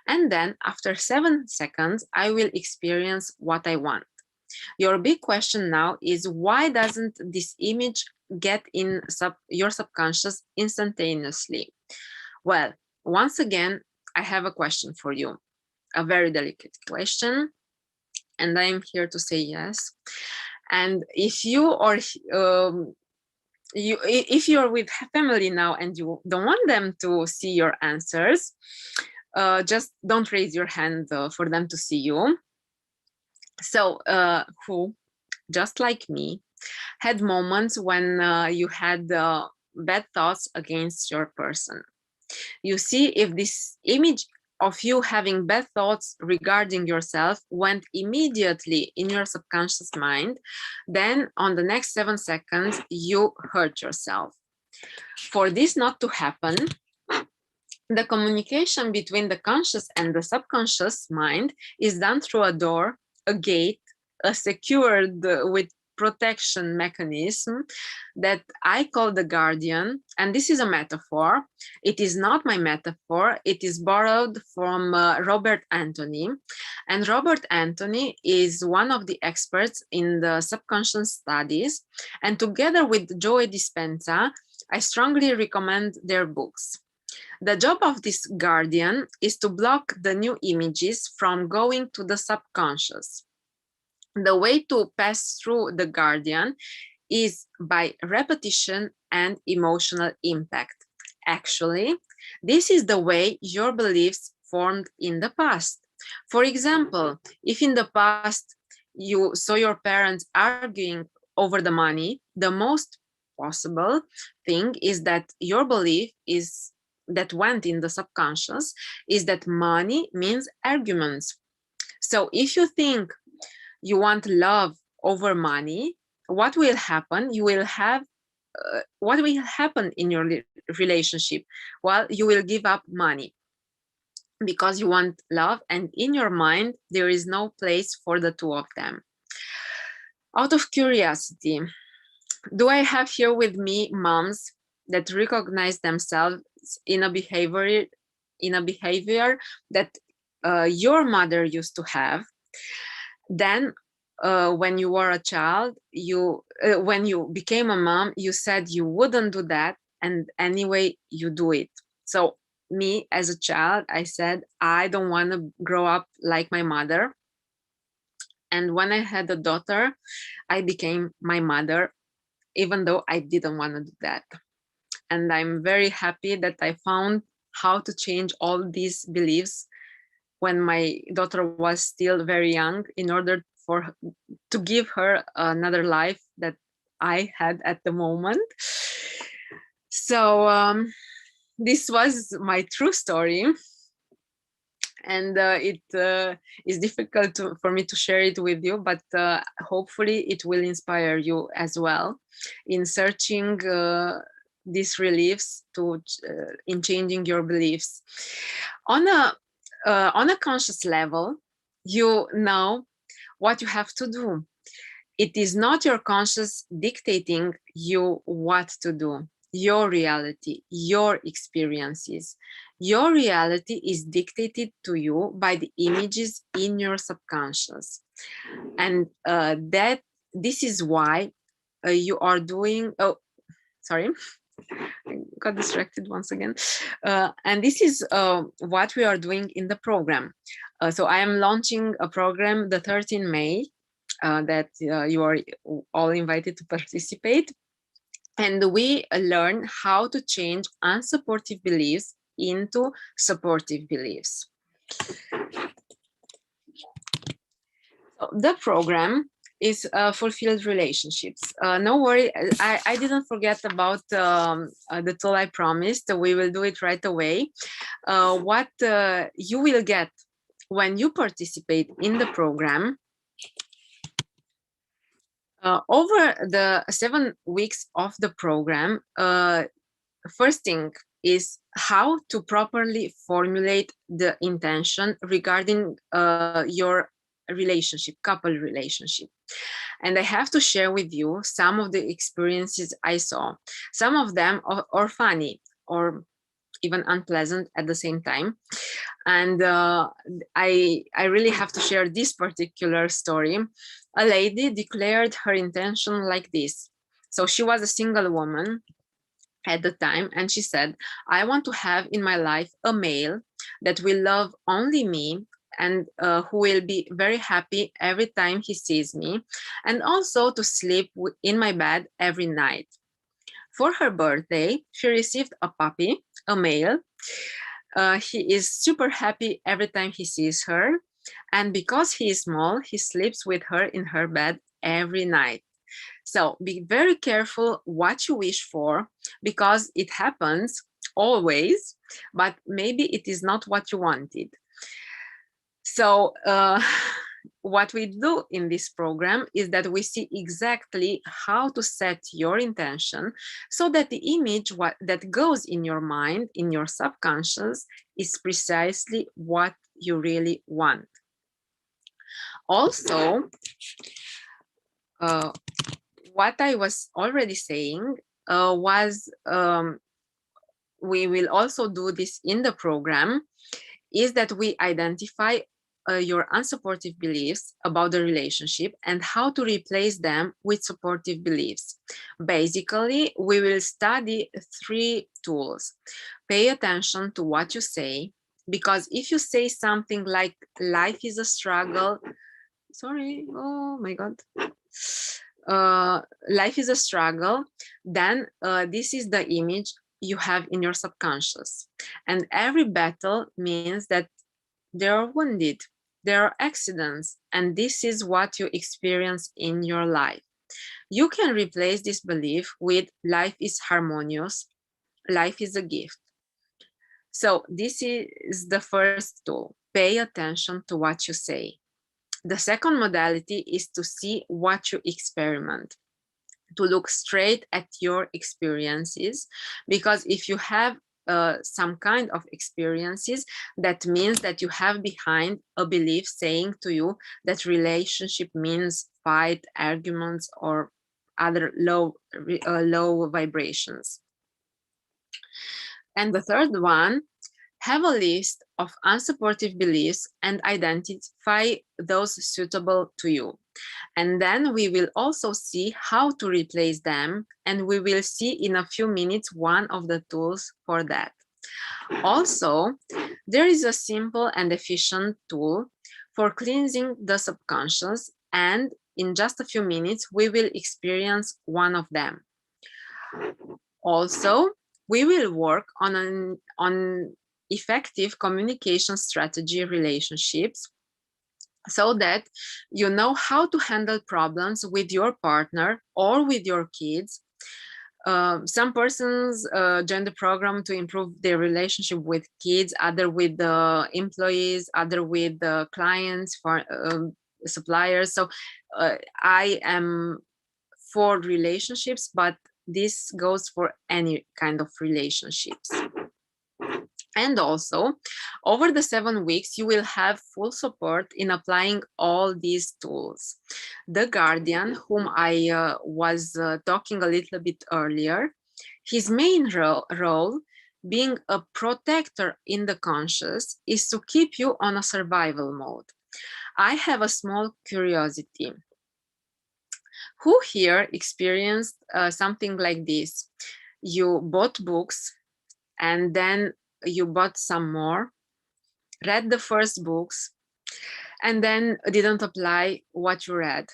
and then after 7 seconds, I will experience what I want. Your big question now is, why doesn't this image get in your subconscious instantaneously? Well, once again, I have a question for you, a very delicate question, and I'm here to say yes. And if you or if you're with family now and you don't want them to see your answers, just don't raise your hand for them to see you. So who, just like me, had moments when you had bad thoughts against your person? You see, if this image of you having bad thoughts regarding yourself went immediately in your subconscious mind, then on the next 7 seconds, you hurt yourself. For this not to happen, the communication between the conscious and the subconscious mind is done through a door, a gate, a secured with protection mechanism that I call the guardian. And this is a metaphor. It is not my metaphor. It is borrowed from Robert Anthony. And Robert Anthony is one of the experts in the subconscious studies. And together with Joe Dispenza, I strongly recommend their books. The job of this guardian is to block the new images from going to the subconscious. The way to pass through the guardian is by repetition and emotional impact. Actually, this is the way your beliefs formed in the past. For example, if in the past you saw your parents arguing over the money, the most possible thing is that your belief is that went in the subconscious is that money means arguments. So if you think you want love over money, what will happen? You will have what will happen in your relationship? Well, you will give up money because you want love, and in your mind there is no place for the two of them. Out of curiosity, do I have here with me moms that recognize themselves in a behavior that your mother used to have? Then when you were a child, when you became a mom, you said you wouldn't do that, and anyway you do it. So me as a child, I said I don't want to grow up like my mother. And when I had a daughter, I became my mother, even though I didn't want to do that. And I'm very happy that I found how to change all these beliefs when my daughter was still very young, in order to give her another life that I had at the moment. So this was my true story. And it is difficult for me to share it with you, but hopefully it will inspire you as well in searching these reliefs in changing your beliefs. On a conscious level, you know what you have to do. It is not your conscious dictating you what to do. Your reality, your experiences. Your reality is dictated to you by the images in your subconscious. And this is why you are doing, sorry, I got distracted once again. And this is what we are doing in the program. So I am launching a program the 13th May that you are all invited to participate. And we learn how to change unsupportive beliefs into supportive beliefs. So the program is fulfilled relationships. No worry, I didn't forget about the tool I promised. We will do it right away. What you will get when you participate in the program, over the 7 weeks of the program, first thing is how to properly formulate the intention regarding your relationship, couple relationship. And I have to share with you some of the experiences I saw. Some of them are funny or even unpleasant at the same time. And I really have to share this particular story. a lady declared her intention like this. So she was a single woman at the time, and she said, I want to have in my life a male that will love only me and who will be very happy every time he sees me, and also to sleep in my bed every night. For her birthday, she received a puppy, a male. He is super happy every time he sees her. And because he is small, he sleeps with her in her bed every night. So be very careful what you wish for, because it happens always, but maybe it is not what you wanted. So what we do in this program is that we see exactly how to set your intention so that the image that goes in your mind, in your subconscious, is precisely what you really want. Also, what I was already saying was we will also do this in the program, is that we identify your unsupportive beliefs about the relationship and how to replace them with supportive beliefs. Basically, we will study 3 tools. Pay attention to what you say, because if you say something like life is a struggle, sorry, oh my God. Life is a struggle, then this is the image you have in your subconscious. And every battle means that they are wounded, there are accidents, and this is what you experience in your life. You can replace this belief with life is harmonious, life is a gift. So this is the first tool. Pay attention to what you say. The second modality is to see what you experiment, to look straight at your experiences, because if you have some kind of experiences, that means that you have behind a belief saying to you that relationship means fight, arguments, or other low vibrations. And the third one, have a list of unsupportive beliefs and identify those suitable to you. And then we will also see how to replace them, and we will see in a few minutes one of the tools for that. Also, there is a simple and efficient tool for cleansing the subconscious, and in just a few minutes we will experience one of them. Also, we will work on effective communication strategy relationships, so that you know how to handle problems with your partner or with your kids. Some persons join the program to improve their relationship with kids, other with the employees, other with the clients, for suppliers. So I am for relationships, but this goes for any kind of relationships. And also, over the 7 weeks, you will have full support in applying all these tools. The Guardian, whom I was talking a little bit earlier, his main role, being a protector in the conscious, is to keep you on a survival mode. I have a small curiosity. Who here experienced something like this? You bought books, and then you bought some more, read the first books, and then didn't apply what you read,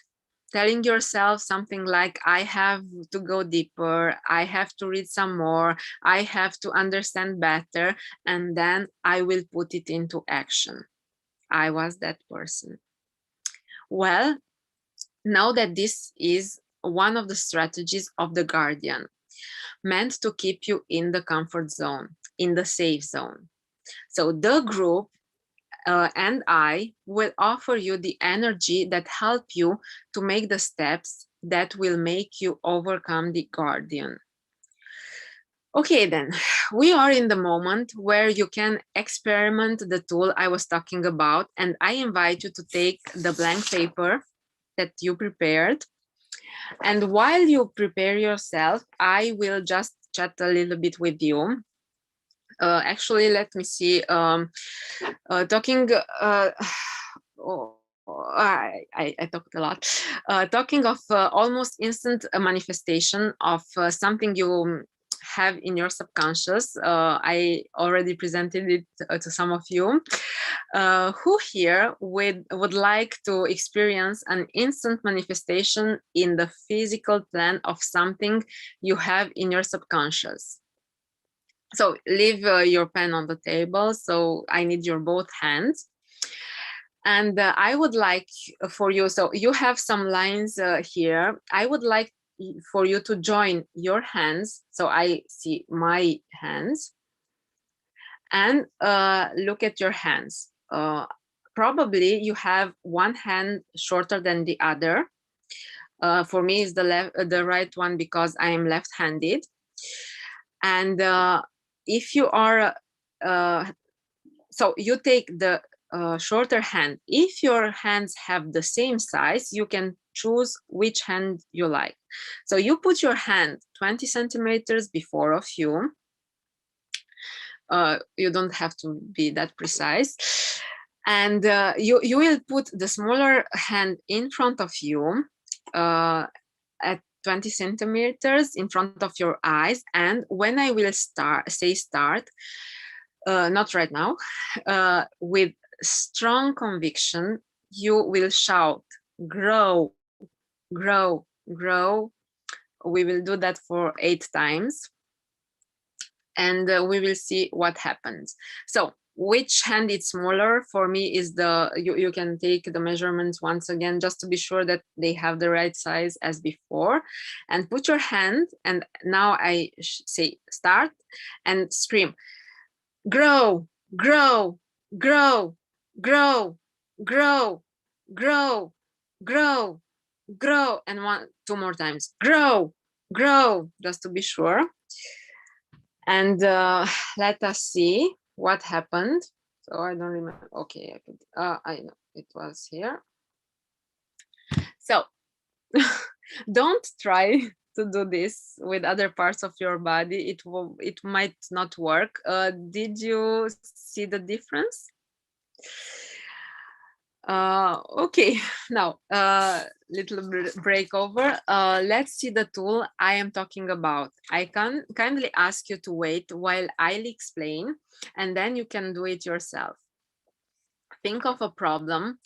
telling yourself something like, I have to go deeper, I have to read some more, I have to understand better, and then I will put it into action. I was that person. Well, know that this is one of the strategies of the Guardian, meant to keep you in the comfort zone, in the safe zone. So the group and I will offer you the energy that help you to make the steps that will make you overcome the Guardian. Okay, then we are in the moment where you can experiment the tool I was talking about, and I invite you to take the blank paper that you prepared. And while you prepare yourself, I will just chat a little bit with you. Actually, let me see. Talking. Oh, I talked a lot. Talking of almost instant manifestation of something you have in your subconscious. I already presented it to some of you. Who here would like to experience an instant manifestation in the physical plan of something you have in your subconscious? So leave your pen on the table. So I need your both hands. And I would like for you, so you have some lines here. I would like for you to join your hands. So I see my hands and look at your hands. Probably you have one hand shorter than the other. For me, is the right one because I am left-handed. And if you are, so you take the shorter hand. If your hands have the same size, you can choose which hand you like. So you put your hand 20 centimeters before of you. You don't have to be that precise. And you will put the smaller hand in front of you at 20 centimeters in front of your eyes. And when I will say start, not right now, with strong conviction, you will shout, grow, grow, grow. We will do that for 8 times. And we will see what happens. So which hand is smaller for me is you can take the measurements once again, just to be sure that they have the right size as before, and put your hand, and now I say start and scream, grow, grow, grow, grow, grow, grow, grow, grow, and 2 more times, grow, grow, just to be sure. And let us see what happened. So I don't remember. Okay, I know it was here. So don't try to do this with other parts of your body. It might not work. Did you see the difference? Okay, now little break over. Let's see the tool I am talking about. I can kindly ask you to wait while I'll explain, and then you can do it yourself. Think of a problem,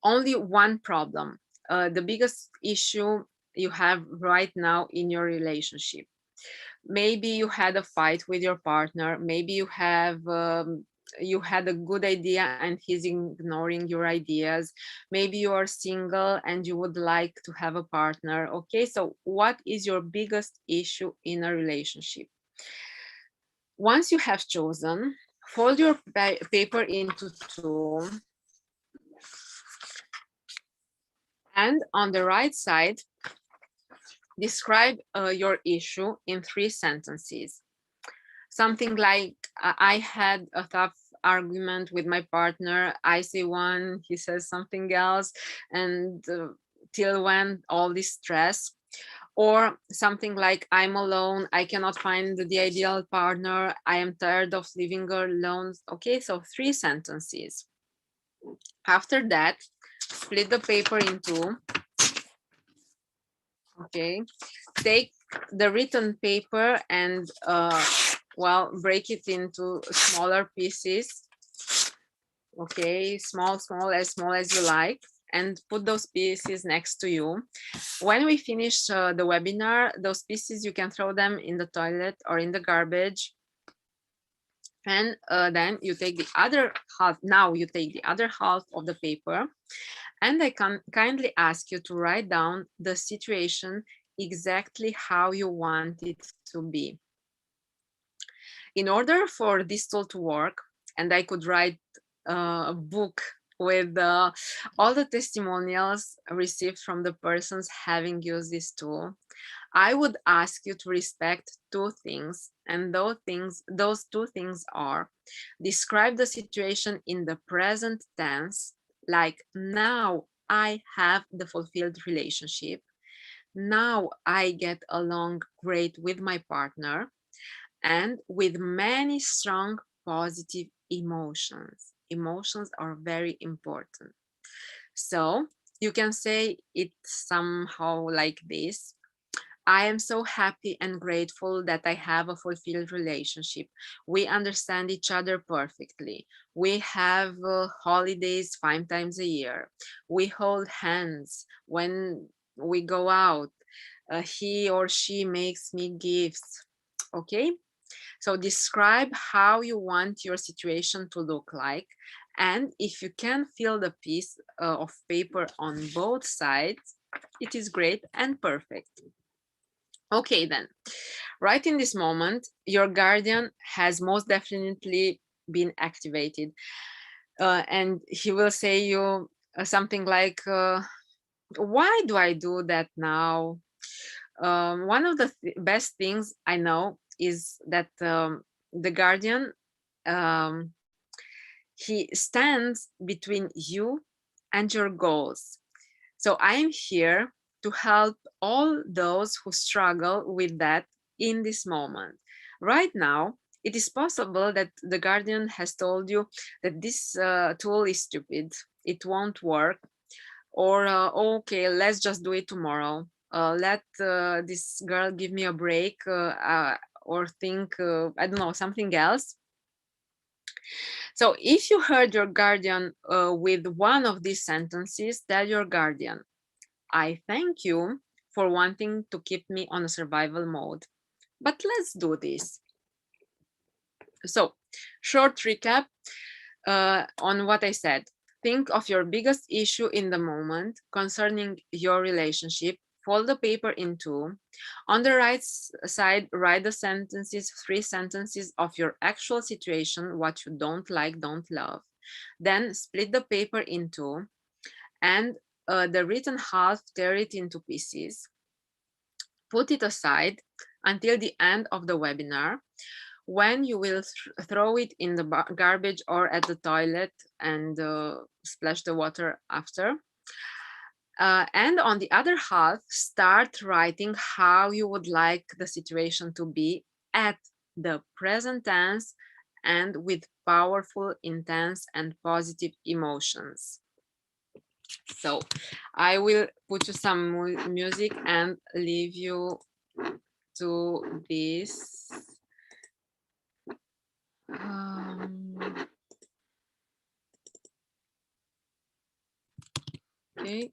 only one problem, the biggest issue you have right now in your relationship. Maybe you had a fight with your partner. Maybe you had a good idea and he's ignoring your ideas. Maybe you are single and you would like to have a partner. Okay, so what is your biggest issue in a relationship? Once you have chosen, fold your paper into 2, and on the right side, describe your issue in 3 sentences. Something like, I had a tough argument with my partner. I say one, he says something else, and till when all this stress. Or something like, I'm alone, I cannot find the ideal partner, I am tired of living alone. Okay, so 3 sentences. After that, split the paper in 2. Okay, take the written paper and well, break it into smaller pieces. Okay, small as you like, and put those pieces next to you. When we finish the webinar, those pieces, you can throw them in the toilet or in the garbage. And then you take the other half. Now you take the other half of the paper, and I can kindly ask you to write down the situation exactly how you want it to be. In order for this tool to work, and I could write a book with all the testimonials received from the persons having used this tool, I would ask you to respect 2 things. And those 2 things are: describe the situation in the present tense, like, now I have the fulfilled relationship. Now I get along great with my partner, and with many strong positive emotions. Emotions are very important. So you can say it somehow like this. I am so happy and grateful that I have a fulfilled relationship. We understand each other perfectly. We have holidays 5 times a year. We hold hands when we go out. He or she makes me gifts. Okay? So describe how you want your situation to look like. And if you can fill the piece of paper on both sides, it is great and perfect. Okay, then, right in this moment, your guardian has most definitely been activated. And he will say you something like, why do I do that now? One of the best things I know is that the guardian, um, he stands between you and your goals. So I am here to help all those who struggle with that in this moment. Right now, it is possible that the guardian has told you that this tool is stupid, it won't work, or okay, let's just do it tomorrow. Let this girl give me a break, or think, I don't know, something else. So if you heard your guardian with one of these sentences, tell your guardian, I thank you for wanting to keep me on a survival mode, but let's do this. So, short recap on what I said. Think of your biggest issue in the moment concerning your relationship. Fold the paper in two. On the right side, write the sentences, 3 sentences of your actual situation, what you don't like, don't love. Then split the paper in two, and the written half, tear it into pieces. Put it aside until the end of the webinar, when you will throw it in the garbage or at the toilet and splash the water after. And on the other half, start writing how you would like the situation to be at the present tense and with powerful, intense, and positive emotions. So I will put you some music and leave you to this. Okay.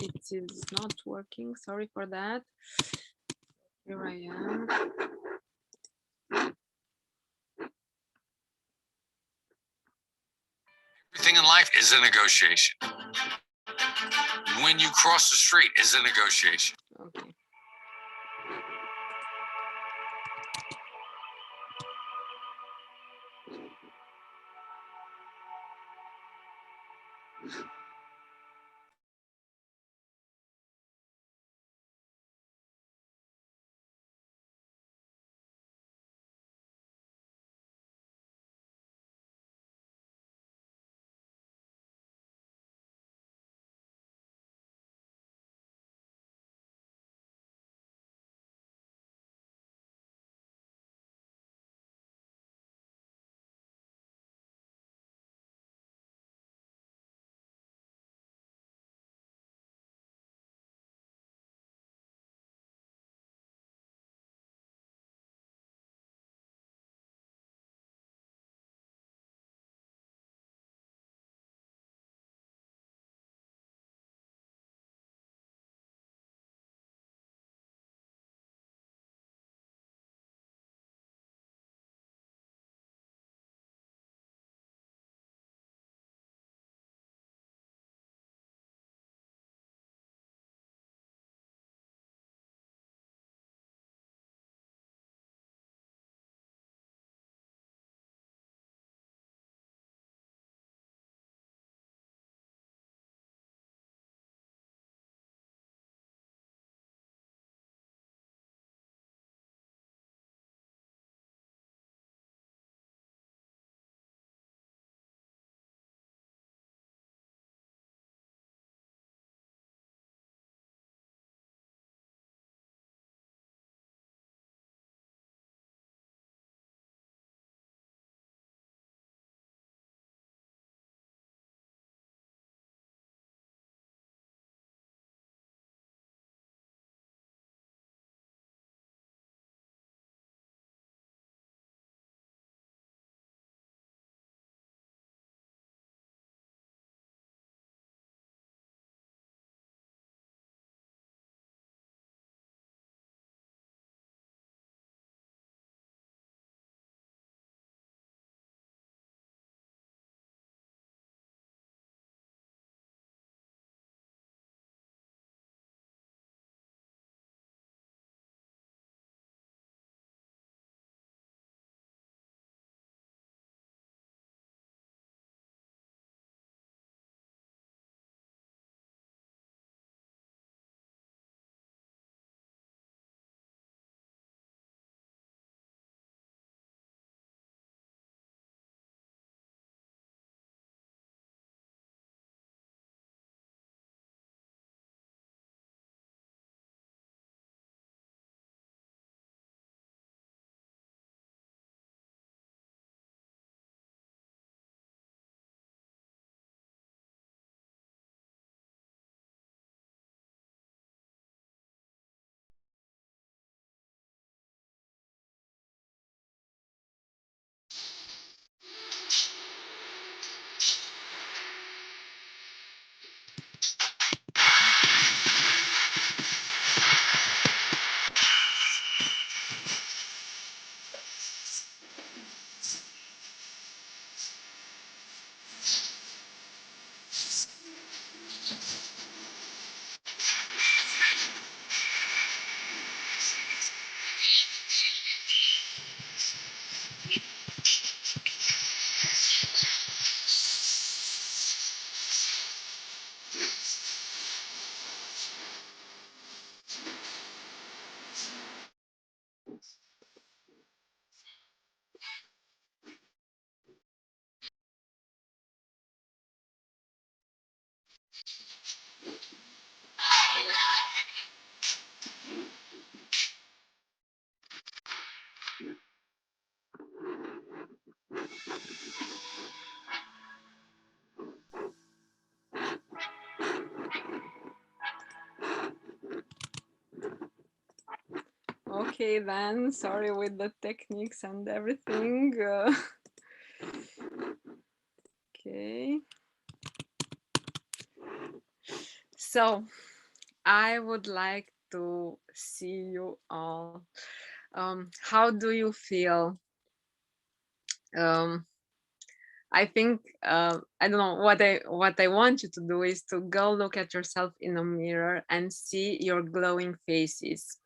It is not working. Sorry for that. Here I am. Everything in life is a negotiation. When you cross the street is a negotiation. Okay. Okay, then sorry with the techniques and everything. Okay. So I would like to see you all. How do you feel? Um, I think I don't know what I want you to do is to go look at yourself in a mirror and see your glowing faces.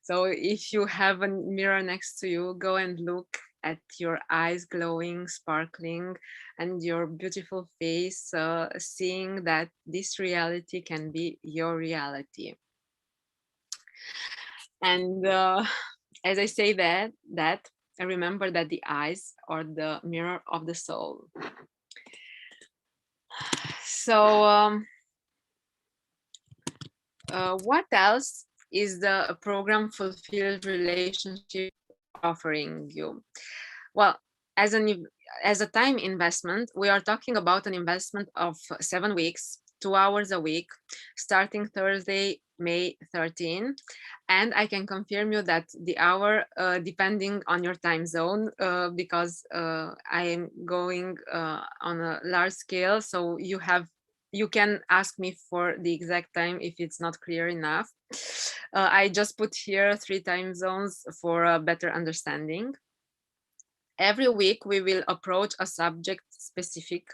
So if you have a mirror next to you, go and look at your eyes glowing, sparkling, and your beautiful face, seeing that this reality can be your reality. And as I say that I remember that the eyes are the mirror of the soul. So what else is the program Fulfilled Relationship offering you? Well, as as a time investment, we are talking about an investment of 7 weeks, 2 hours a week, starting Thursday, May 13. And I can confirm you that the hour, depending on your time zone, because I am going on a large scale, so you can ask me for the exact time if it's not clear enough. I just put here 3 time zones for a better understanding. Every week we will approach a subject specific,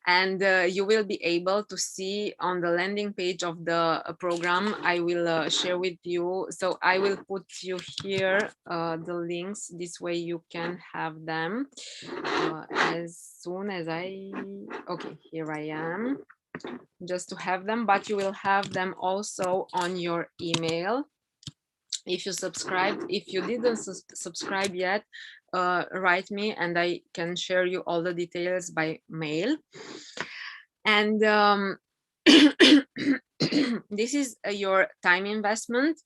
and you will be able to see on the landing page of the program I will share with you. So I will put you here the links, this way you can have them as soon as okay, here I am, just to have them, but you will have them also on your email if you subscribed. If you didn't subscribe yet, write me and I can share you all the details by mail. And this is your time investment.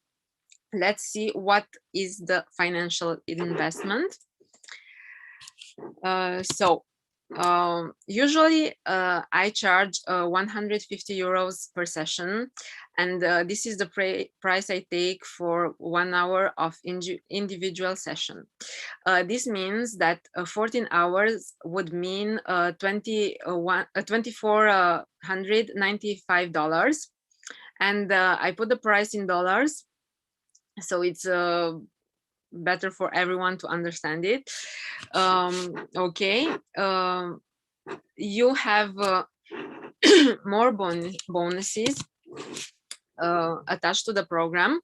Let's see what is the financial investment. Usually I charge 150 euros per session, and this is the price I take for 1 hour of individual session. This means that 14 hours would mean $2,495, and I put the price in dollars, so it's better for everyone to understand it. Okay, you have more bonuses attached to the program,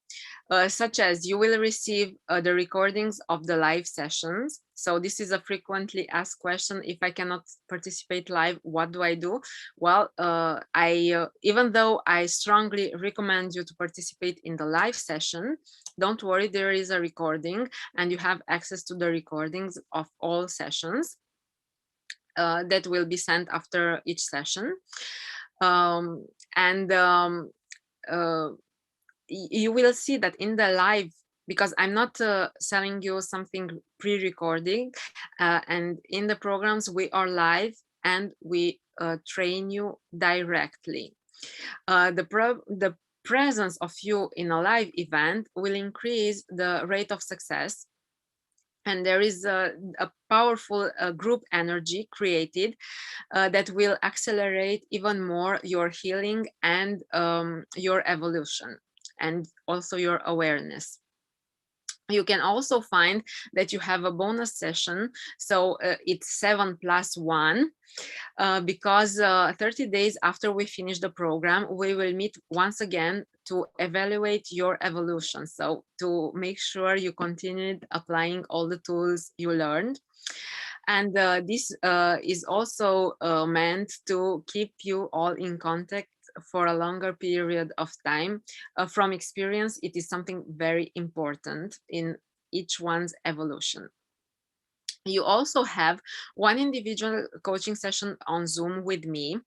such as you will receive the recordings of the live sessions. So this is a frequently asked question: if I cannot participate live, what do I do? Well, even though I strongly recommend you to participate in the live session, don't worry, there is a recording and you have access to the recordings of all sessions that will be sent after each session. And you will see that in the live, because I'm not selling you something pre-recording, and in the programs we are live and we train you directly. The presence of you in a live event will increase the rate of success, and there is a powerful group energy created that will accelerate even more your healing and your evolution, and also your awareness. You can also find that you have a bonus session, so it's 7+1, because 30 days after we finish the program, we will meet once again to evaluate your evolution, so to make sure you continued applying all the tools you learned. And this is also meant to keep you all in contact for a longer period of time. From experience, it is something very important in each one's evolution. You also have one individual coaching session on Zoom with me.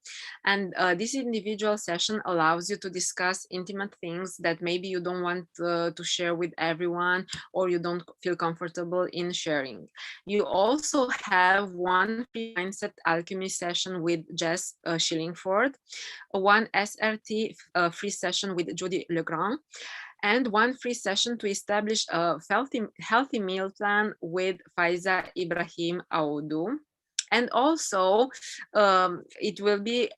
And this individual session allows you to discuss intimate things that maybe you don't want to share with everyone, or you don't feel comfortable in sharing. You also have one free mindset alchemy session with Jess Schillingford, one SRT free session with Judy Legrand, and one free session to establish a healthy meal plan with Faiza Ibrahim Audu. And also, it will be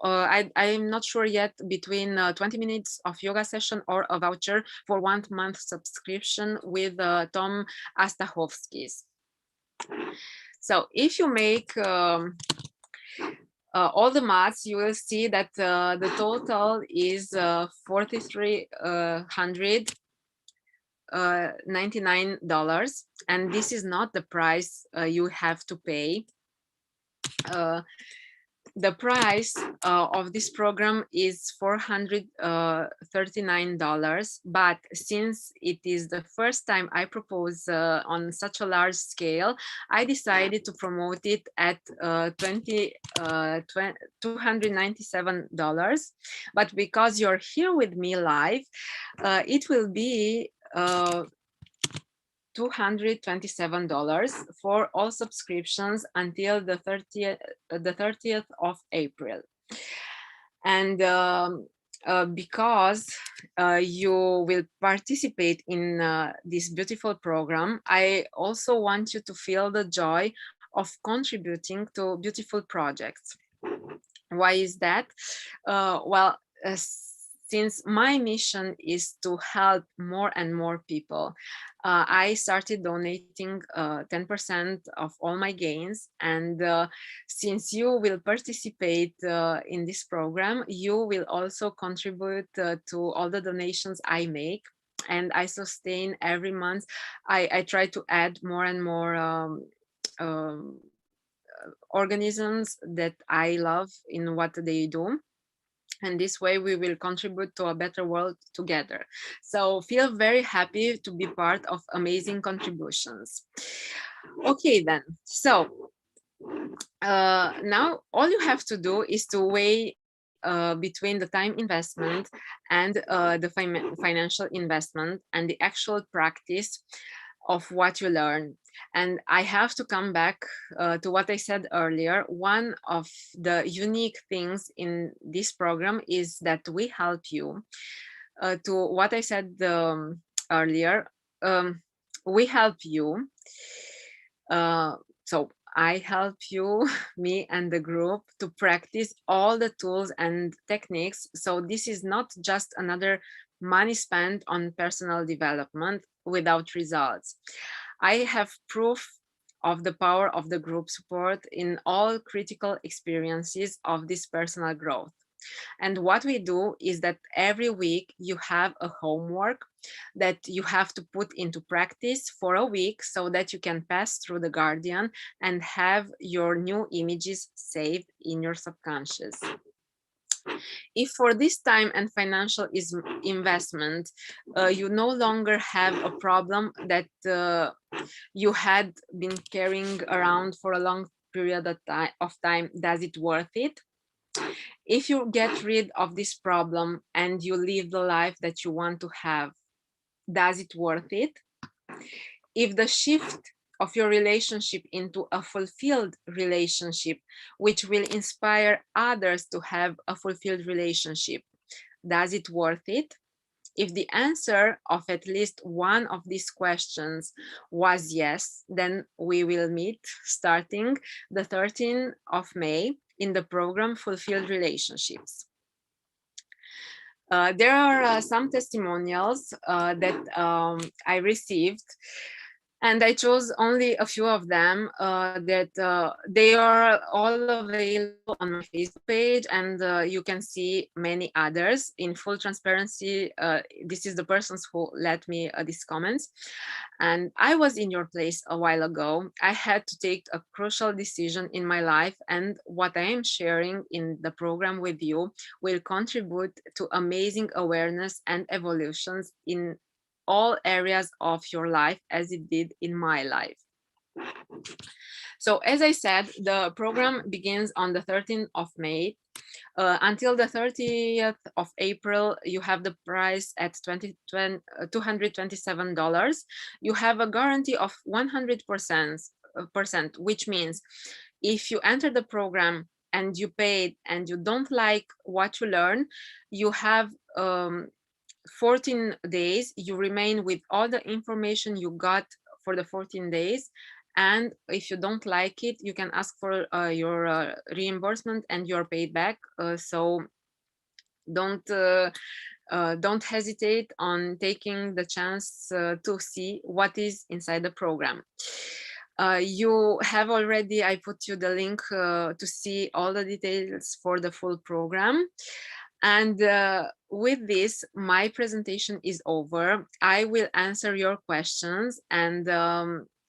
I'm not sure yet, between 20 minutes of yoga session or a voucher for 1 month subscription with Tom Astachowskis. So if you make all the maths, you will see that the total is $4,399, and this is not the price you have to pay. The price of this program is $439, but since it is the first time I propose on such a large scale, I decided to promote it at $297. But because you're here with me live, it will be $227 for all subscriptions until the 30th of April. And because you will participate in this beautiful program, I also want you to feel the joy of contributing to beautiful projects. Why is that? Well, since my mission is to help more and more people, I started donating 10% of all my gains. And since you will participate in this program, you will also contribute to all the donations I make. And I sustain every month. I try to add more and more organisms that I love in what they do. And this way we will contribute to a better world together. So feel very happy to be part of amazing contributions. Okay then, so now all you have to do is to weigh between the time investment and the financial investment and the actual practice of what you learn. And I have to come back to what I said earlier. One of the unique things in this program is that we help you to what I said earlier. We help you. So I help you, me and the group, to practice all the tools and techniques. So this is not just another money spent on personal development without results. I have proof of the power of the group support in all critical experiences of this personal growth. And what we do is that every week you have a homework that you have to put into practice for a week so that you can pass through the Guardian and have your new images saved in your subconscious. If for this time and financial investment, you no longer have a problem that you had been carrying around for a long period of time, does it worth it? If you get rid of this problem and you live the life that you want to have, does it worth it? If the shift of your relationship into a fulfilled relationship, which will inspire others to have a fulfilled relationship, does it worth it? If the answer of at least one of these questions was yes, then we will meet starting the 13th of May in the program Fulfilled Relationships. There are some testimonials that I received, and I chose only a few of them that they are all available on my Facebook page, and you can see many others. In full transparency, this is the persons who let me these comments. And I was in your place a while ago. I had to take a crucial decision in my life, and what I am sharing in the program with you will contribute to amazing awareness and evolutions in all areas of your life, as it did in my life. So as I said, the program begins on the 13th of May. Until the 30th of April, you have the price at $227. You have a guarantee of 100%, which means if you enter the program and you paid and you don't like what you learn, you have 14 days, you remain with all the information you got for the 14 days. And if you don't like it, you can ask for your reimbursement and you're paid back. So don't hesitate on taking the chance to see what is inside the program. You have already, I put you the link to see all the details for the full program. And with this, my presentation is over. I will answer your questions, and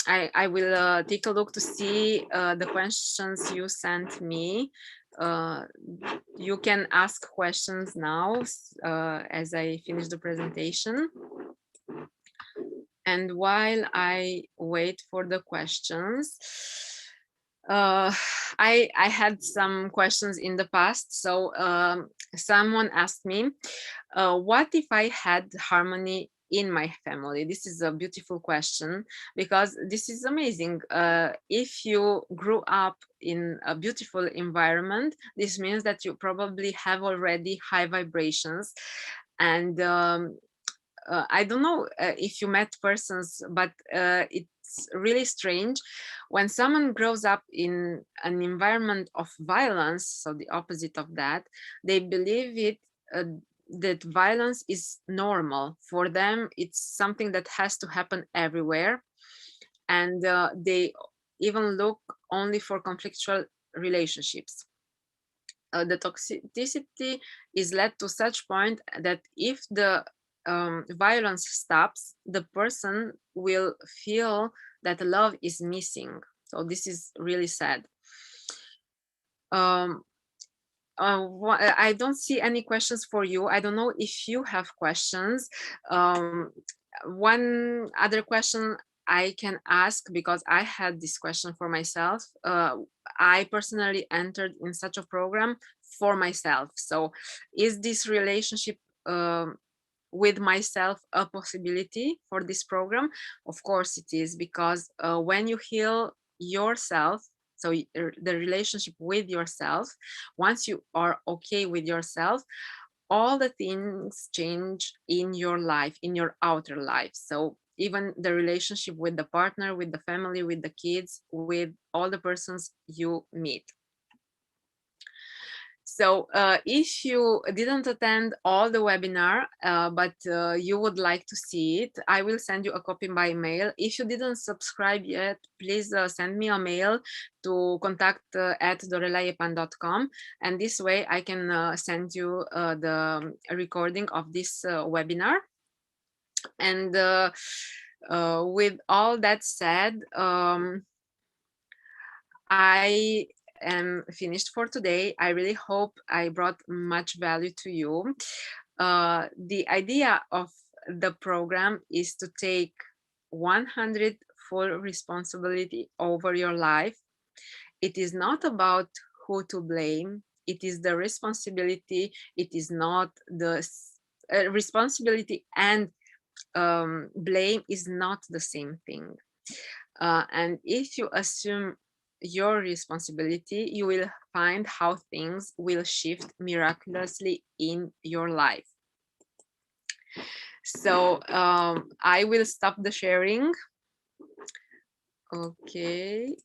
I will take a look to see the questions you sent me. You can ask questions now as I finish the presentation. And while I wait for the questions, I had some questions in the past. So someone asked me, what if I had harmony in my family? This is a beautiful question, because this is amazing. If you grew up in a beautiful environment, this means that you probably have already high vibrations. And I don't know if you met persons, but it's really strange when someone grows up in an environment of violence. So the opposite of that, they believe it that violence is normal for them. It's something that has to happen everywhere, and they even look only for conflictual relationships. The toxicity is led to such point that if the violence stops, the person will feel that love is missing. So this is really sad. I don't see any questions for you. I don't know if you have questions. One other question I can ask, because I had this question for myself. I personally entered in such a program for myself. So is this relationship with myself a possibility for this program? Of course it is, because when you heal yourself, so the relationship with yourself, once you are okay with yourself, all the things change in your life, in your outer life. So even the relationship with the partner, with the family, with the kids, with all the persons you meet. So if you didn't attend all the webinar, but you would like to see it, I will send you a copy by mail. If you didn't subscribe yet, please send me a mail to contact@dorelaiepan.com, and this way I can send you the recording of this webinar. And with all that said, I am finished for today. I really hope I brought much value to you. The idea of the program is to take 100 full responsibility over your life. It is not about who to blame. It is the responsibility. It is not the responsibility and blame is not the same thing. And if you assume your responsibility, you will find how things will shift miraculously in your life. So I will stop the sharing. Okay.